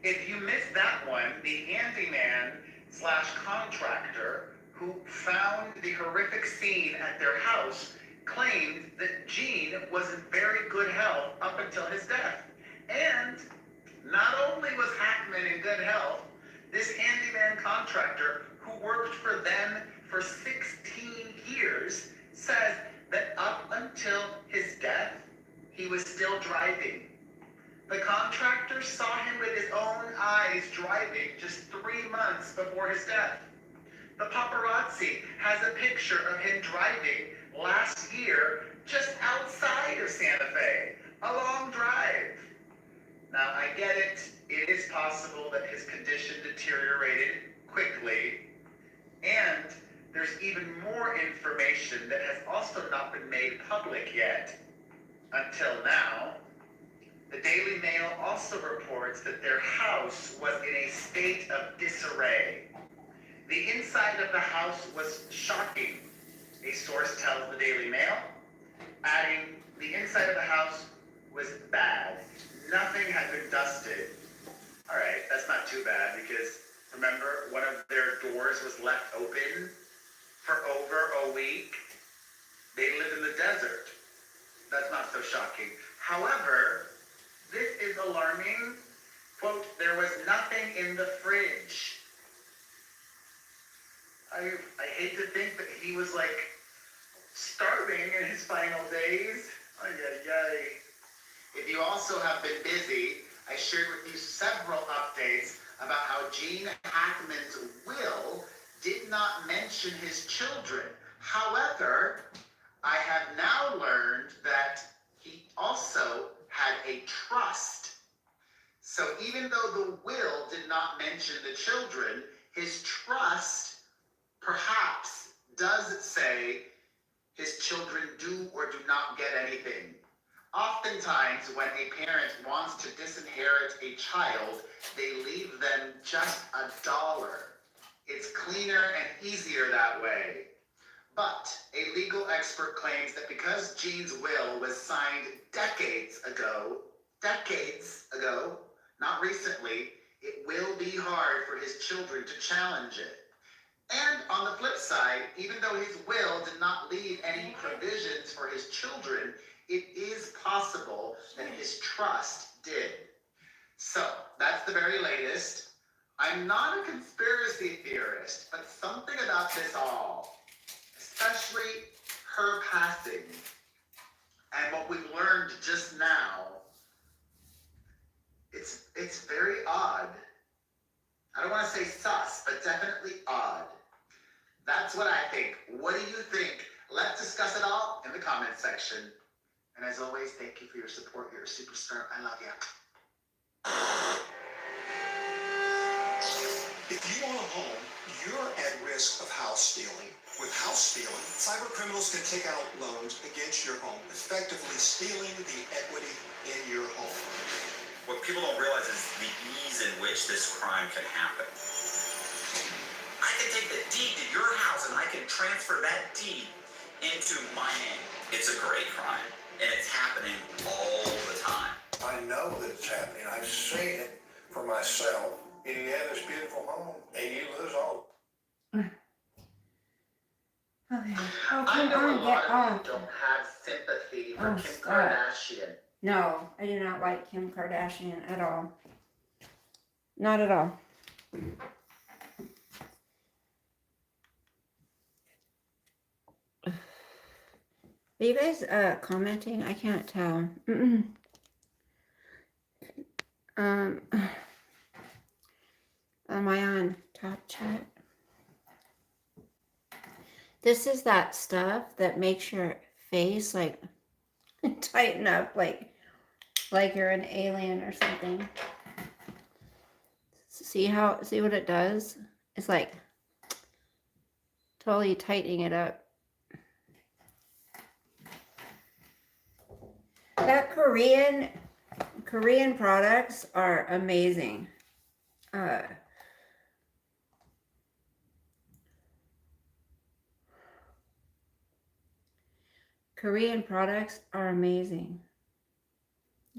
If you missed that one, the handyman slash contractor who found the horrific scene at their house claimed that Gene was in very good health up until his death. And not only was Hackman in good health, this handyman contractor who worked for them for 16 years says that up until his death, he was still driving. The contractor saw him with his own eyes driving just 3 months before his death. The paparazzi has a picture of him driving last year just outside of Santa Fe, a long drive. Now, I get it. It is possible that his condition deteriorated quickly, and there's even more information that has also not been made public yet. Until now, the Daily Mail also reports that their house was in a state of disarray. The inside of the house was shocking, a source tells the Daily Mail, adding, the inside of the house was bad. Nothing had been dusted. All right, that's not too bad because remember, one of their doors was left open for over a week. They live in the desert. That's not so shocking. However, this is alarming. Quote, there was nothing in the fridge. I hate to think that he was like starving in his final days. Ay, ay, ay. If you also have been busy, I shared with you several updates about how Gene Hackman's will did not mention his children. However, I have now learned that he also had a trust. So even though the will did not mention the children, his trust perhaps does say his children do or do not get anything. Oftentimes, when a parent wants to disinherit a child, they leave them just $1. It's cleaner and easier that way. But a legal expert claims that because Gene's will was signed decades ago, not recently, it will be hard for his children to challenge it. And on the flip side, even though his will did not leave any provisions for his children, it is possible that his trust did. So, that's the very latest. I'm not a conspiracy theorist, but something about this all, especially her passing, and what we've learned just now, it's very odd. I don't want to say sus, but definitely odd. That's what I think. What do you think? Let's discuss it all in the comment section. And as always, thank you for your support. You're a superstar. I love you. If you own a home, you're at risk of house stealing. With house stealing, cyber criminals can take out loans against your home, effectively stealing the equity in your home. What people don't realize is the ease in which this crime can happen. I can take the deed to your house and I can transfer that deed into my name. It's a great crime, and it's happening all the time. I know that it's happening. I've seen it for myself. And you have this beautiful home, and you lose all. Okay. I know a lot of you don't have sympathy for Kim stop. Kardashian. No, I do not like Kim Kardashian at all. Not at all. Are you guys commenting? I can't tell. Am I on top chat? This is that stuff that makes your face like tighten up like you're an alien or something. See what it does? It's like totally tightening it up. That Korean Korean products are amazing. Korean products are amazing.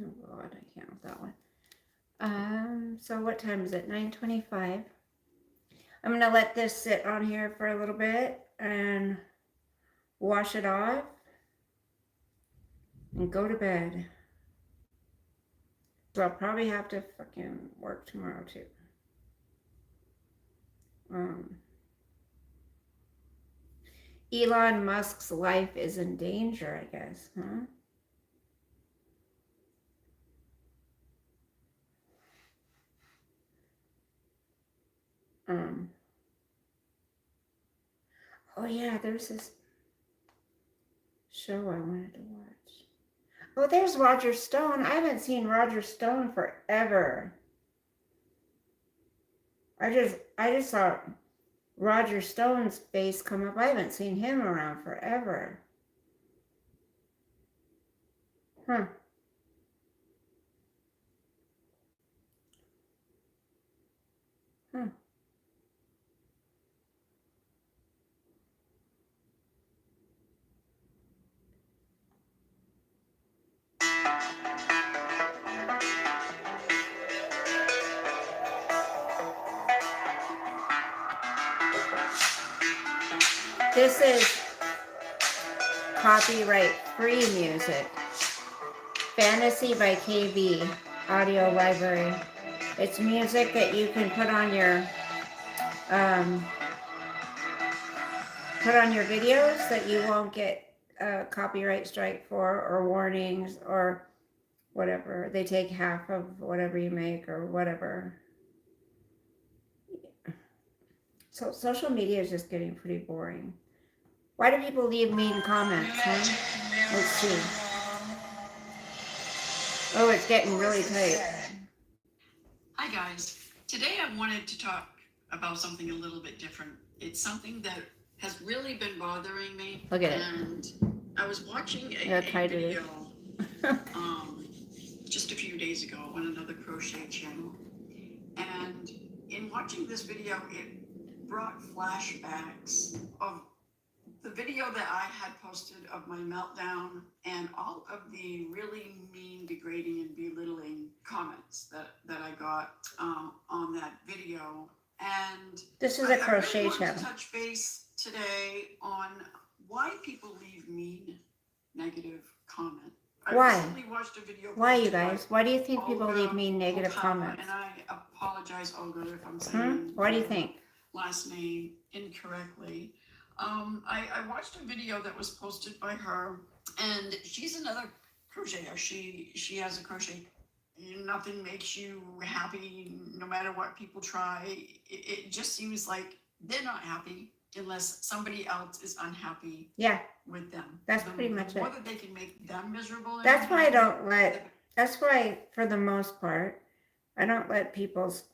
Oh God, I can't with that one. So what time is it? 9:25. I'm gonna let this sit on here for a little bit and wash it off and go to bed. So I'll probably have to fucking work tomorrow too. Elon Musk's life is in danger, I guess, huh? Oh yeah, there's this show I wanted to watch. Oh, there's Roger Stone. I haven't seen Roger Stone forever. I just saw Roger Stone's face come up. I haven't seen him around forever. Huh. Huh. This is copyright-free music. Fantasy by KB, audio library. It's music that you can put on your videos that you won't get a copyright strike for, or warnings, or whatever. They take half of whatever you make or whatever. So social media is just getting pretty boring. Why do people leave mean comments, huh? Let's see. Oh, it's getting really tight. Hi guys. Today I wanted to talk about something a little bit different. It's something that has really been bothering me. Look at it. And I was watching a video just a few days ago on another crochet channel. And in watching this video, it brought flashbacks of the video that I had posted of my meltdown and all of the really mean, degrading, and belittling comments that I got on that video. And this is a crochet I really channel. Want to touch base today on why people leave mean, negative comments. Why? I recently watched a video. Why, you guys? Why do you think people leave mean, negative comments? And I apologize, Olga, if I'm saying Why do you think? Last name incorrectly. I watched a video that was posted by her, and she's another crocheter. She has a crochet. Nothing makes you happy, no matter what people try. It just seems like they're not happy unless somebody else is unhappy. Yeah. With them. That's pretty much it. More that they can make them miserable. That's why I don't let. That's why, for the most part, I don't let people's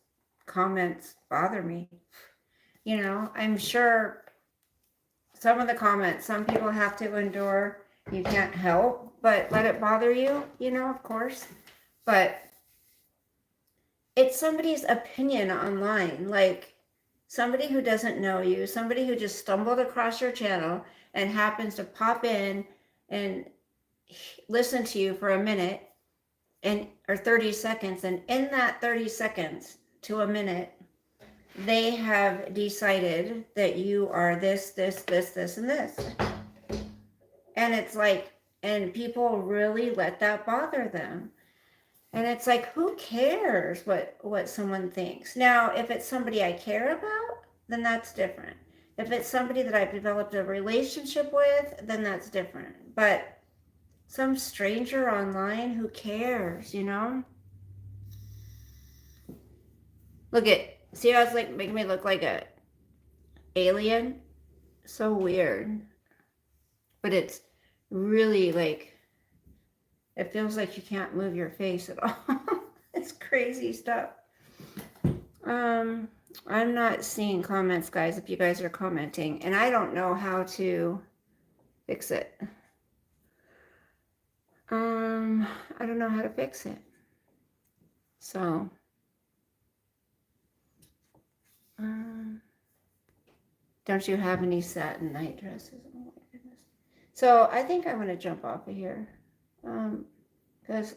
comments bother me. You know, I'm sure some of the comments, some people have to endure. You can't help but let it bother you, you know, of course. But it's somebody's opinion online, like somebody who doesn't know you, somebody who just stumbled across your channel and happens to pop in and listen to you for a minute or 30 seconds. And in that 30 seconds to a minute, they have decided that you are this, and this. And it's like, and people really let that bother them. And it's like, who cares what someone thinks? Now, if it's somebody I care about, then that's different. If it's somebody that I've developed a relationship with, then that's different. But some stranger online, who cares, you know? See how it's like making me look like a alien? So weird. But it's really like, it feels like you can't move your face at all. It's crazy stuff. I'm not seeing comments, guys, if you guys are commenting, and I don't know how to fix it. I don't know how to fix it. So, don't you have any satin night dresses? Oh my goodness. So I think I'm going to jump off of here because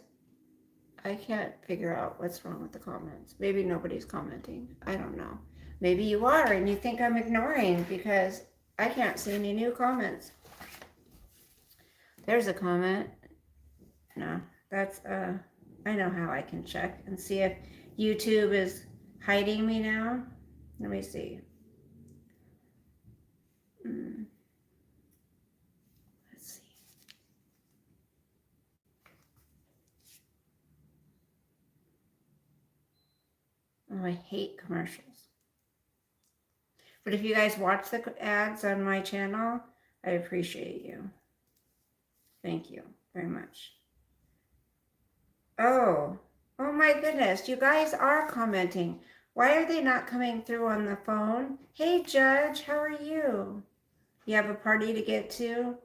I can't figure out what's wrong with the comments. Maybe nobody's commenting. I don't know. Maybe you are and you think I'm ignoring because I can't see any new comments. There's a comment. No, that's, I know how I can check and see if YouTube is hiding me now. Let me see. Let's see. Oh, I hate commercials. But if you guys watch the ads on my channel, I appreciate you. Thank you very much. Oh my goodness, you guys are commenting. Why are they not coming through on the phone? Hey, Judge, how are you? You have a party to get to?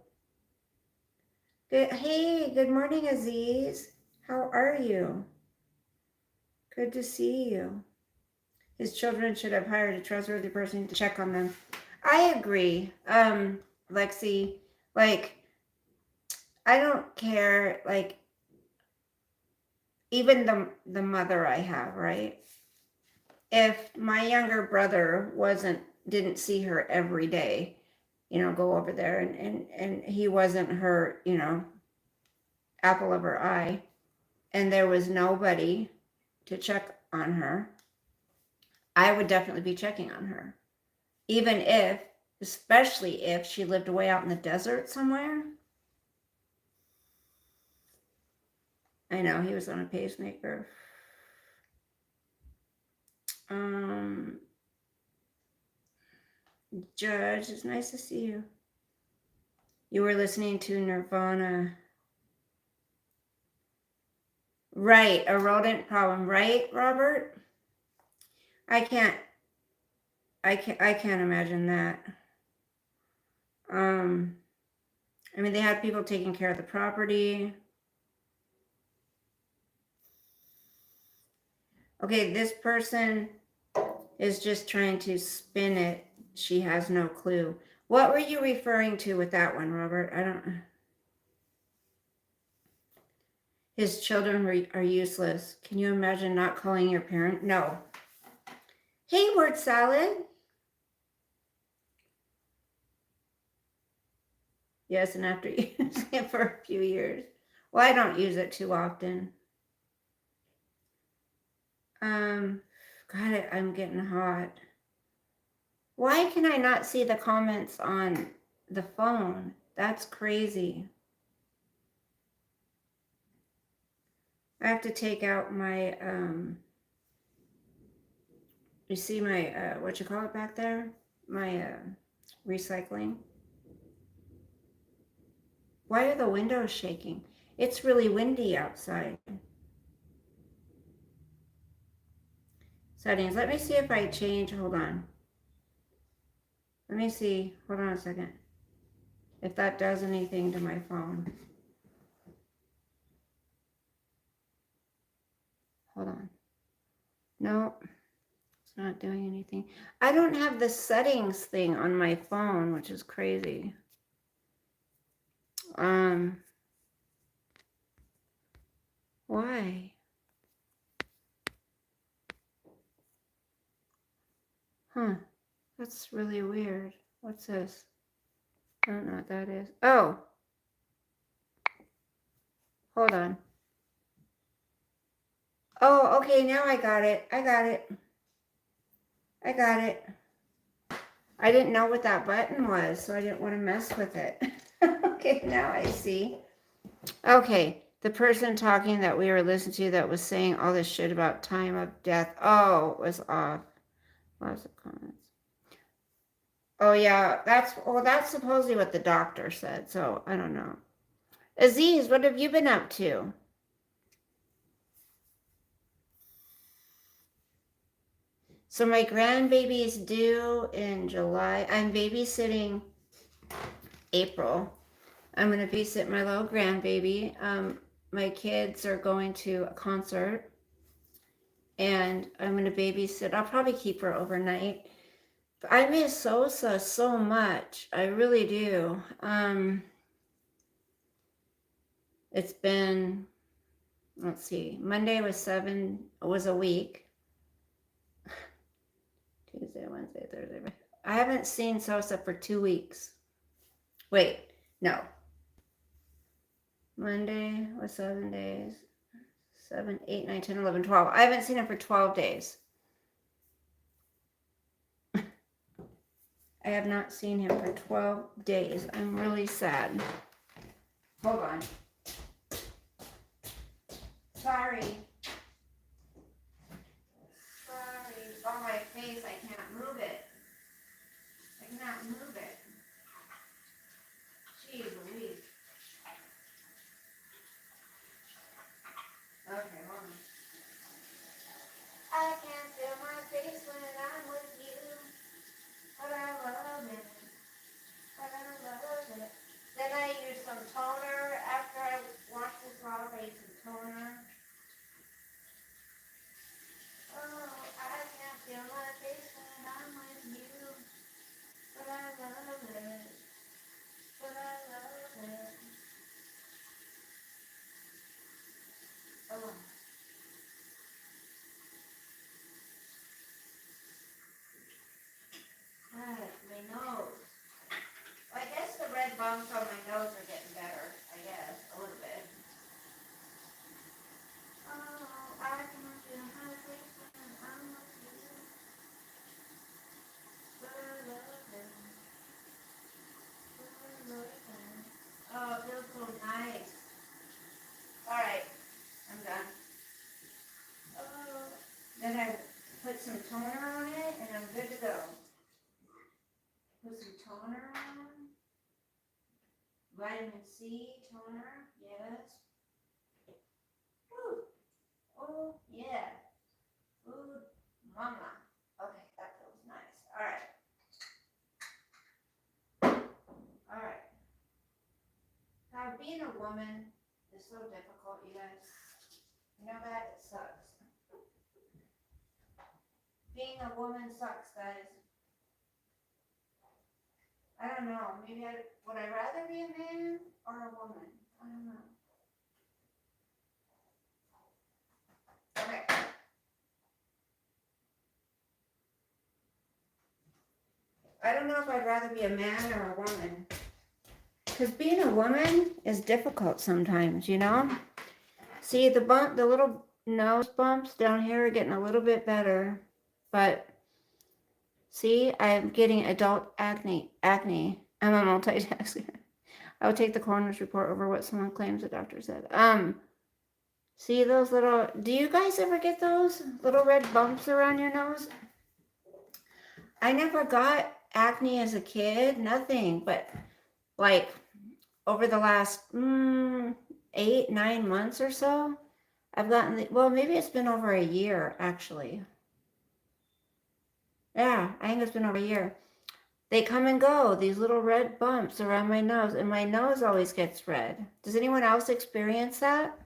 Good. Hey, good morning, Aziz. How are you? Good to see you. His children should have hired a trustworthy person to check on them. I agree, Lexi. Like, I don't care. Like, even the mother I have, right? If my younger brother didn't see her every day, go over there and he wasn't her, apple of her eye, and there was nobody to check on her, I would definitely be checking on her. Even if, especially if she lived way out in the desert somewhere. I know, he was on a pacemaker. Judge, it's nice to see you. You were listening to Nirvana. Right, a rodent problem, right, Robert? I can't imagine that. I mean, they had people taking care of the property. Okay, this person is just trying to spin it. She has no clue. What were you referring to with that one, Robert? I don't. His children are useless. Can you imagine not calling your parent? No. Hey, word salad. Yes, and after using it for a few years. Well, I don't use it too often. God, I'm getting hot. Why can I not see the comments on the phone? That's crazy. I have to take out my, you see my, what you call it back there? My recycling. Why are the windows shaking? It's really windy outside. Settings. Let me see if I change. Hold on. Let me see. Hold on a second. If that does anything to my phone. Hold on. Nope. It's not doing anything. I don't have the settings thing on my phone, which is crazy. Why? Huh. That's really weird. What's this? I don't know what that is. Oh. Hold on. Oh, okay, now I got it. I got it. I didn't know what that button was, so I didn't want to mess with it. Okay, now I see. Okay, the person talking that we were listening to that was saying all this shit about time of death. Oh, it was off. Lots of comments. Oh yeah, that's supposedly what the doctor said, so I don't know. Aziz, what have you been up to? So my grandbaby is due in July. I'm babysitting April. I'm going to babysit my little grandbaby. My kids are going to a concert. and I'm going to babysit. I'll probably keep her overnight. But I miss Sosa so much. I really do. It's been, let's see, Monday was a week. Tuesday, Wednesday, Thursday. I haven't seen Sosa for 2 weeks. Wait, no. Monday was 7 days. 7, 8, 9, 10, 11, 12. I haven't seen him for 12 days. I have not seen him for 12 days. I'm really sad. Hold on. Sorry. Sorry. It's on my face. I can't move it. I cannot move it. Jeez Louise. Okay, hold on. I can't feel my face when I'm with you. But I love it. But I love it. Then I use some toner after I wash this off. I use some toner. Oh, I can't feel my face when I'm with you. But I love it. But I love it. Oh. God, my nose. Well, I guess the red bumps on my nose are getting better. I guess, a little bit. Oh, I can feel my face when I'm with you. But I love it. But I love it. Oh, it feels so nice. Alright, I'm done. Oh, then I put some toner on it and I'm good to go. Put some toner on. Vitamin C toner, yes. Woo. Oh, yeah. Food, mama. Okay, that feels nice. Alright. Now, being a woman is so difficult, you guys. You know that? It sucks. Being a woman sucks, guys. I don't know. Maybe would I rather be a man or a woman? I don't know. Okay. I don't know if I'd rather be a man or a woman. Because being a woman is difficult sometimes, you know? See, the little nose bumps down here are getting a little bit better. But, see, I'm getting adult acne. I'm a multitasker. I would take the coroner's report over what someone claims the doctor said. See those little, do you guys ever get those little red bumps around your nose? I never got acne as a kid, nothing, but like over the last 8, 9 months or so, I've gotten, well, maybe it's been over a year, actually. Yeah, I think it's been over a year. They come and go, these little red bumps around my nose, and my nose always gets red. Does anyone else experience that?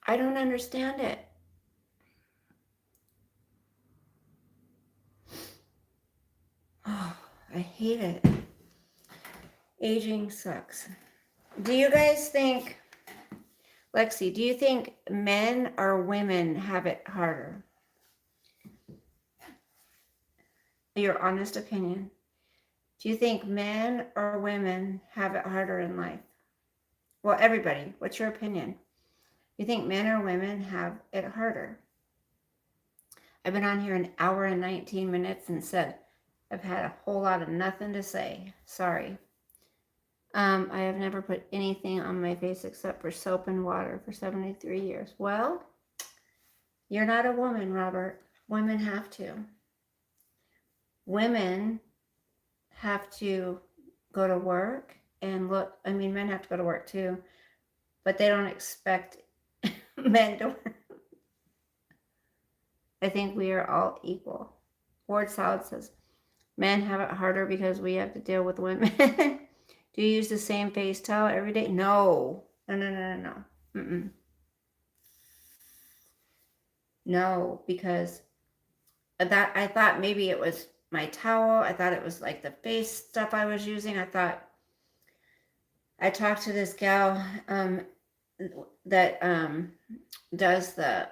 I don't understand it. Oh, I hate it. Aging sucks. Do you guys think, Lexi, do you think men or women have it harder? Your honest opinion. Do you think men or women have it harder in life? Well, everybody, what's your opinion? You think men or women have it harder? I've been on here an hour and 19 minutes and said I've had a whole lot of nothing to say. Sorry. I have never put anything on my face except for soap and water for 73 years. Well, you're not a woman, Robert. Women have to. Women have to go to work and look. I mean, men have to go to work too, but they don't expect men to work. I think we are all equal. Ward Salad says, men have it harder because we have to deal with women. Do you use the same face towel every day? No. No. Mm-mm. No, because that I thought maybe it was my towel. I thought it was like the face stuff I was using. I talked to this gal that does the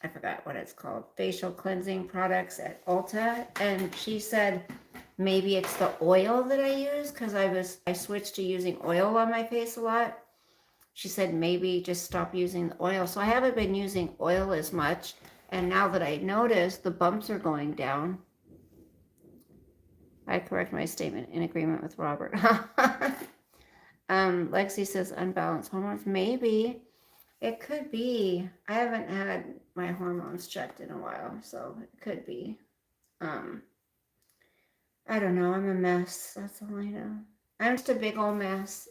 I forgot what it's called, facial cleansing products at Ulta, and she said maybe it's the oil that I use because I switched to using oil on my face a lot. She said maybe just stop using the oil. So I haven't been using oil as much, and now that I notice the bumps are going down, I correct my statement in agreement with Robert. Lexi says unbalanced hormones. Maybe. It could be. I haven't had my hormones checked in a while, so it could be. I don't know. I'm a mess. That's all I know. I'm just a big old mess.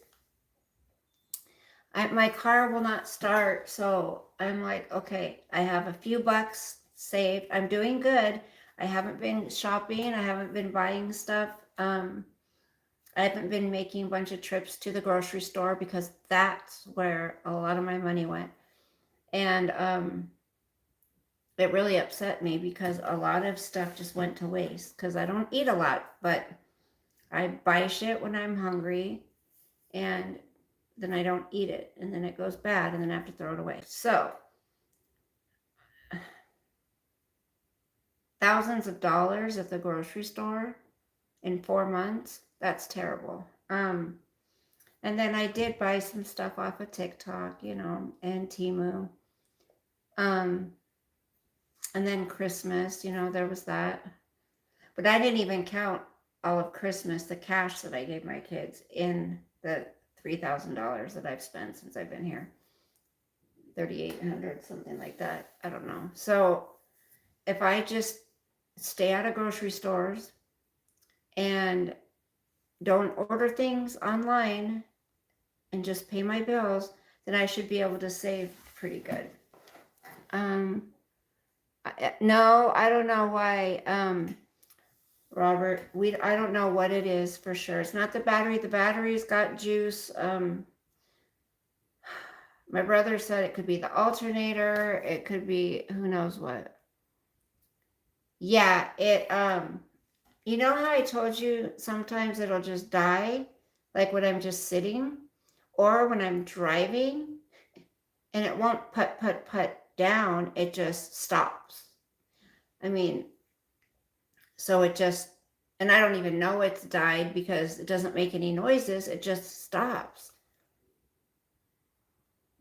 My car will not start, so I'm like, okay, I have a few bucks saved. I'm doing good. I haven't been shopping. I haven't been buying stuff. I haven't been making a bunch of trips to the grocery store because that's where a lot of my money went. And it really upset me because a lot of stuff just went to waste because I don't eat a lot, but I buy shit when I'm hungry and then I don't eat it and then it goes bad and then I have to throw it away. So thousands of dollars at the grocery store in 4 months, that's terrible. And then I did buy some stuff off of TikTok, and Temu. And then Christmas, there was that. But I didn't even count all of Christmas, the cash that I gave my kids in the $3,000 that I've spent since I've been here. 3,800, something like that. I don't know. So if I just stay out of grocery stores and don't order things online and just pay my bills, then I should be able to save pretty good. No, I don't know why, Robert. I don't know what it is for sure. It's not the battery. The battery's got juice. My brother said it could be the alternator. It could be who knows what. Yeah, you know how I told you sometimes it'll just die, like when I'm just sitting, or when I'm driving, and it won't put down. It just stops. I mean, so it just, and I don't even know it's died because it doesn't make any noises. It just stops.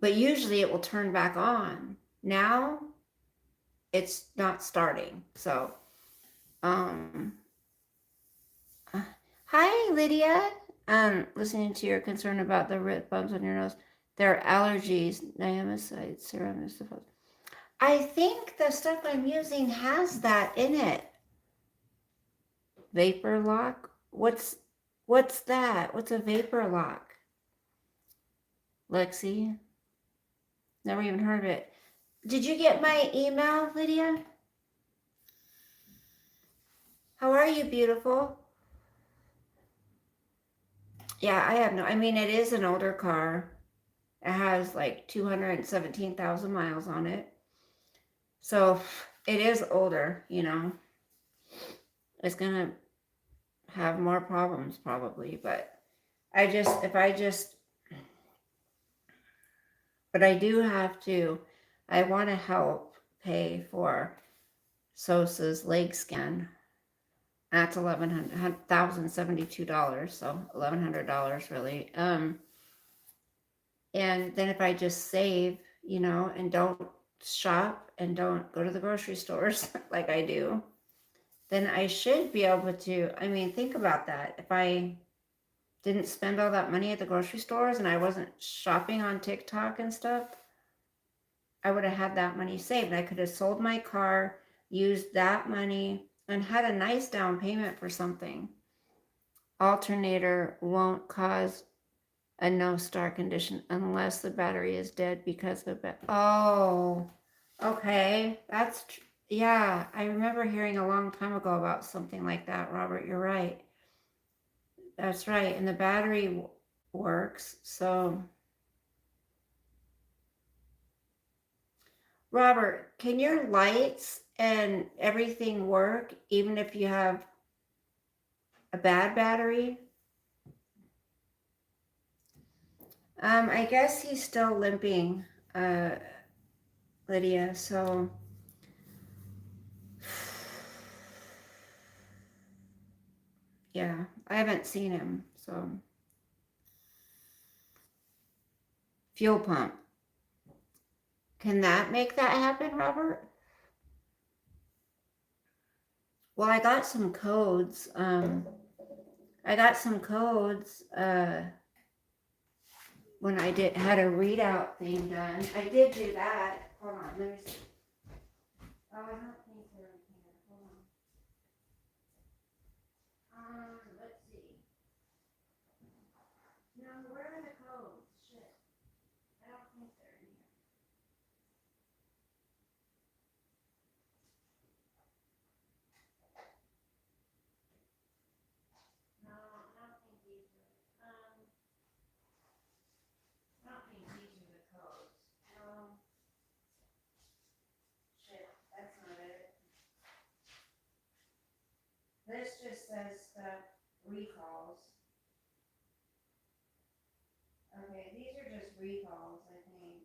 But usually it will turn back on. Now it's not starting. So, hi Lydia. Listening to your concern about the red bumps on your nose. They're allergies, niacinamide, serum, I think the stuff I'm using has that in it. Vapor lock? What's that? What's a vapor lock? Lexi? Never even heard of it. Did you get my email, Lydia? How are you, beautiful? Yeah, I mean, it is an older car. It has like 217,000 miles on it. So it is older, It's going to have more problems probably, but I do have to, I want to help pay for Sosa's leg scan. That's $1,072, so $1,100 really. And then if I just save, and don't shop and don't go to the grocery stores like I do, then I should be able to, think about that. If I didn't spend all that money at the grocery stores and I wasn't shopping on TikTok and stuff, I would have had that money saved. I could have sold my car, used that money, and had a nice down payment for something. Alternator won't cause a no start condition unless the battery is dead because of it. Oh, okay. Yeah, I remember hearing a long time ago about something like that, Robert. You're right. That's right. And the battery works. So, Robert, can your lights and everything work even if you have a bad battery? I guess he's still limping, Lydia. So, yeah, I haven't seen him. So, fuel pump. Can that make that happen, Robert? Well, I got some codes. I got some codes when I had a readout thing done. I did do that. Hold on, let me see. Oh, I don't think they're in here. Hold on. Let's see. No, where are the codes? Shit. I don't think they're in here. No, I don't think these are. I don't think these are the codes. No. Shit, that's not it. This just says stuff recalls. Okay, these are just recalls, I think.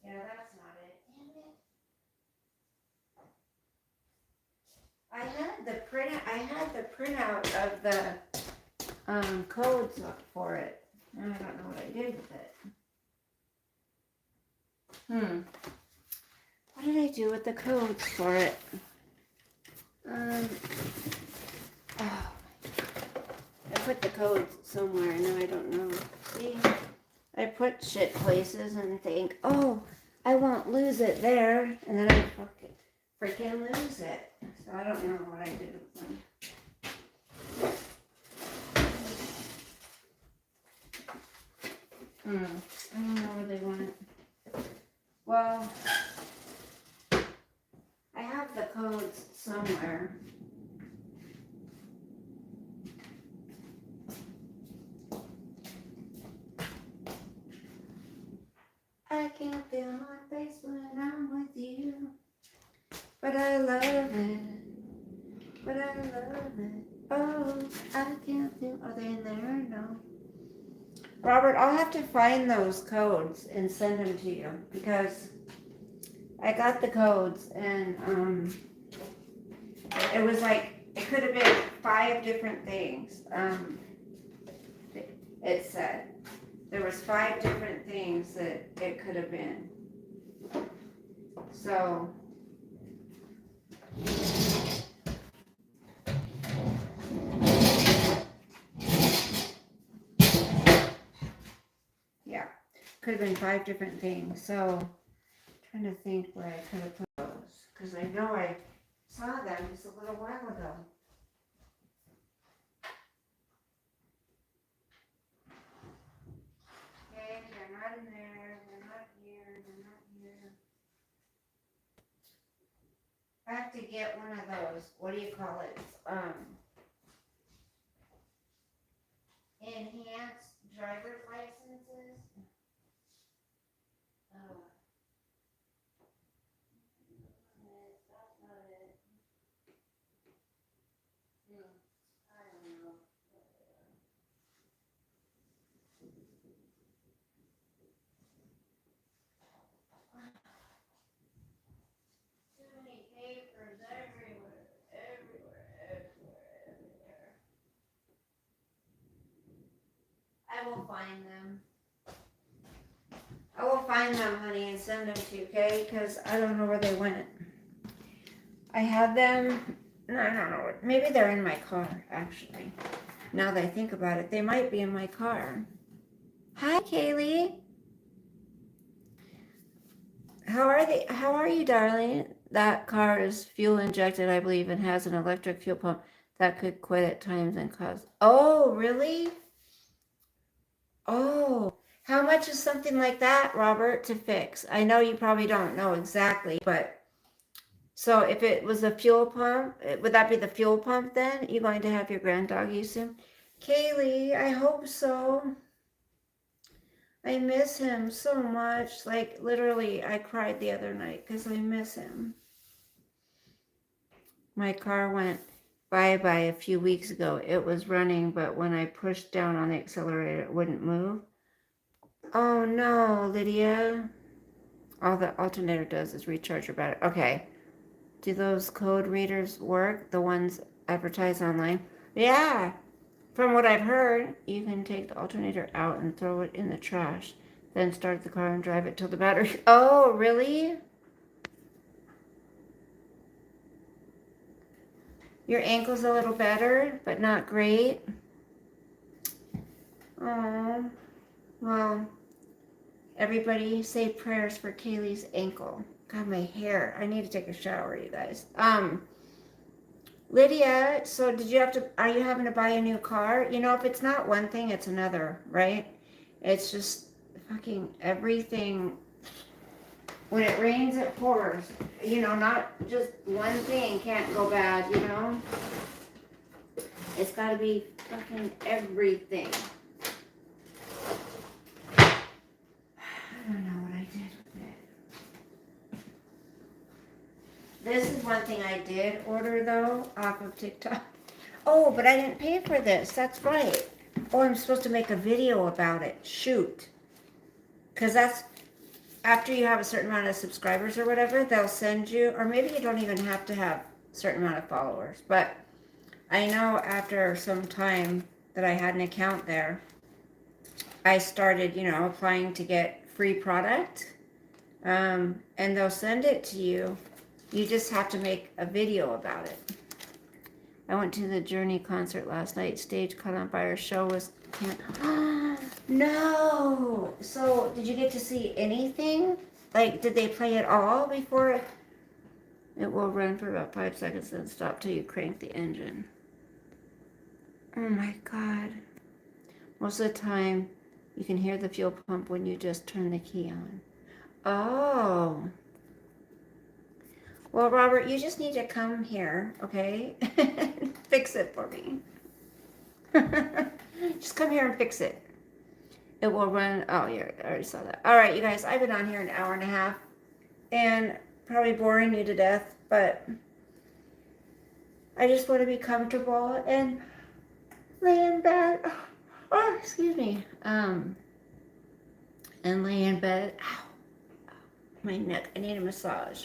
Yeah, that's not it. Damn it. I had the printout of the codes for it. I don't know what I did with it. What did I do with the codes for it? Oh, I put the codes somewhere. Now I don't know. See? I put shit places and think, oh, I won't lose it there. And then I freaking lose it. So I don't know what I did with them. I don't know where they went. Well, I have the codes somewhere. I can't feel my face when I'm with you, but I love it, but I love it. Oh, I can't feel, are they in there? No. Robert, I'll have to find those codes and send them to you because I got the codes and it was like, it could have been 5 different things. It said. There was 5 different things that it could have been. So, yeah, could have been 5 different things. So, I'm trying to think where I could have put those. Because I know I saw them just a little while ago. Okay, they're not in there. They're not here. They're not here. I have to get one of those. What do you call it? Enhanced driver's licenses. That's not it. I don't know. Too many papers everywhere, everywhere. I will find them. I will find them, honey, and send them to you, okay? Because I don't know where they went. I had them, no, I don't know. Maybe they're in my car, actually. Now that I think about it, they might be in my car. Hi, Kaylee. How are you, darling? That car is fuel injected, I believe, and has an electric fuel pump that could quit at times and cause. Oh, really? Oh, how much is something like that, Robert, to fix? I know you probably don't know exactly, but So if it was a fuel pump, would that be the fuel pump then? You going to have your grand doggy soon? Kaylee, I hope so. I miss him so much. Like, literally, I cried the other night because I miss him. My car went bye-bye a few weeks ago. It was running, but when I pushed down on the accelerator, it wouldn't move. Oh, no, Lydia. All the alternator does is recharge your battery. Okay. Do those code readers work? The ones advertised online? Yeah. From what I've heard, you can take the alternator out and throw it in the trash. Then start the car and drive it till the battery... Oh, really? Your ankle's a little better, but not great. Oh, well, everybody say prayers for Kaylee's ankle. God, my hair. I need to take a shower, you guys. Lydia, so are you having to buy a new car? You know, if it's not one thing, it's another, right? It's just fucking everything. When it rains, it pours. You know, not just one thing can't go bad, you know? It's gotta be fucking everything. I don't know what I did with it. This is one thing I did order, though, off of TikTok. Oh, but I didn't pay for this. That's right. Oh, I'm supposed to make a video about it. Shoot. Because that's... After you have a certain amount of subscribers or whatever, they'll send you, or maybe you don't even have to have a certain amount of followers. But I know after some time that I had an account there, I started, you know, applying to get free product. And they'll send it to you. You just have to make a video about it. I went to the Journey concert last night. Stage caught on fire. Show was canceled. No! So, did you get to see anything? Like, did they play it all before it will run for about 5 seconds and stop till you crank the engine? Oh my God. Most of the time, you can hear the fuel pump when you just turn the key on. Oh. Well, Robert, you just need to come here, okay? Fix it for me. Just come here and fix it. It will run. Oh, yeah, I already saw that. All right, you guys, I've been on here an hour and a half and probably boring you to death, but I just want to be comfortable and lay in bed. Oh, excuse me. And lay in bed. Ow. My neck. I need a massage.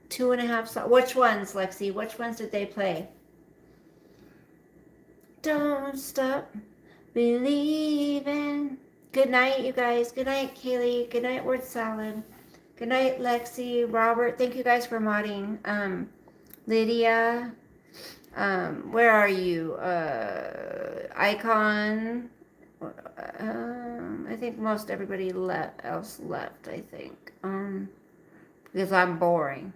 2.5 songs. Which ones, Lexi? Which ones did they play? Don't stop believing. Good night, you guys. Good night, Kaylee. Good night, Word Salad. Good night, Lexi, Robert. Thank you guys for modding. Lydia. Where are you? Icon. I think most everybody else left, I think. Because I'm boring.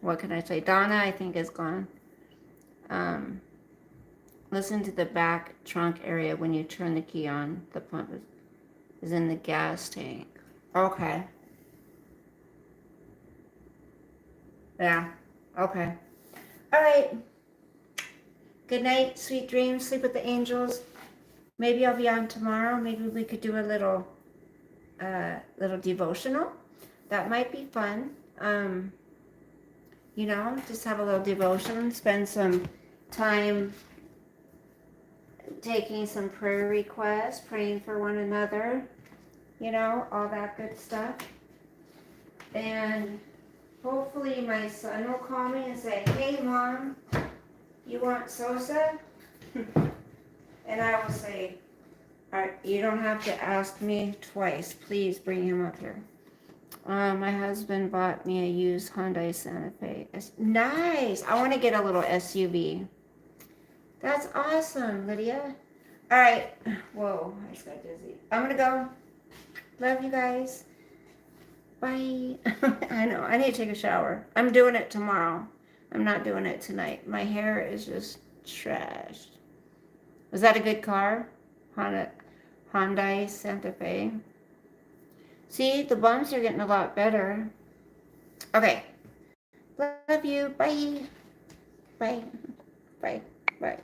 What can I say? Donna, I think, is gone. Listen to the back trunk area when you turn the key on. The pump is in the gas tank. Okay. Yeah. Okay. All right. Good night, sweet dreams. Sleep with the angels. Maybe I'll be on tomorrow. Maybe we could do a little devotional. That might be fun. You know, just have a little devotion. Spend some time taking some prayer requests, praying for one another, you know, all that good stuff. And hopefully my son will call me and say, hey, Mom, you want Sosa? And I will say, all right, you don't have to ask me twice. Please bring him up here. My husband bought me a used Hyundai Santa Fe. Nice. I want to get a little SUV. That's awesome, Lydia. All right. Whoa, I just got dizzy. I'm going to go. Love you guys. Bye. I know. I need to take a shower. I'm doing it tomorrow. I'm not doing it tonight. My hair is just trashed. Was that a good car? Hyundai Santa Fe. See, the bumps are getting a lot better. Okay. Love you. Bye. Bye. Bye. Bye.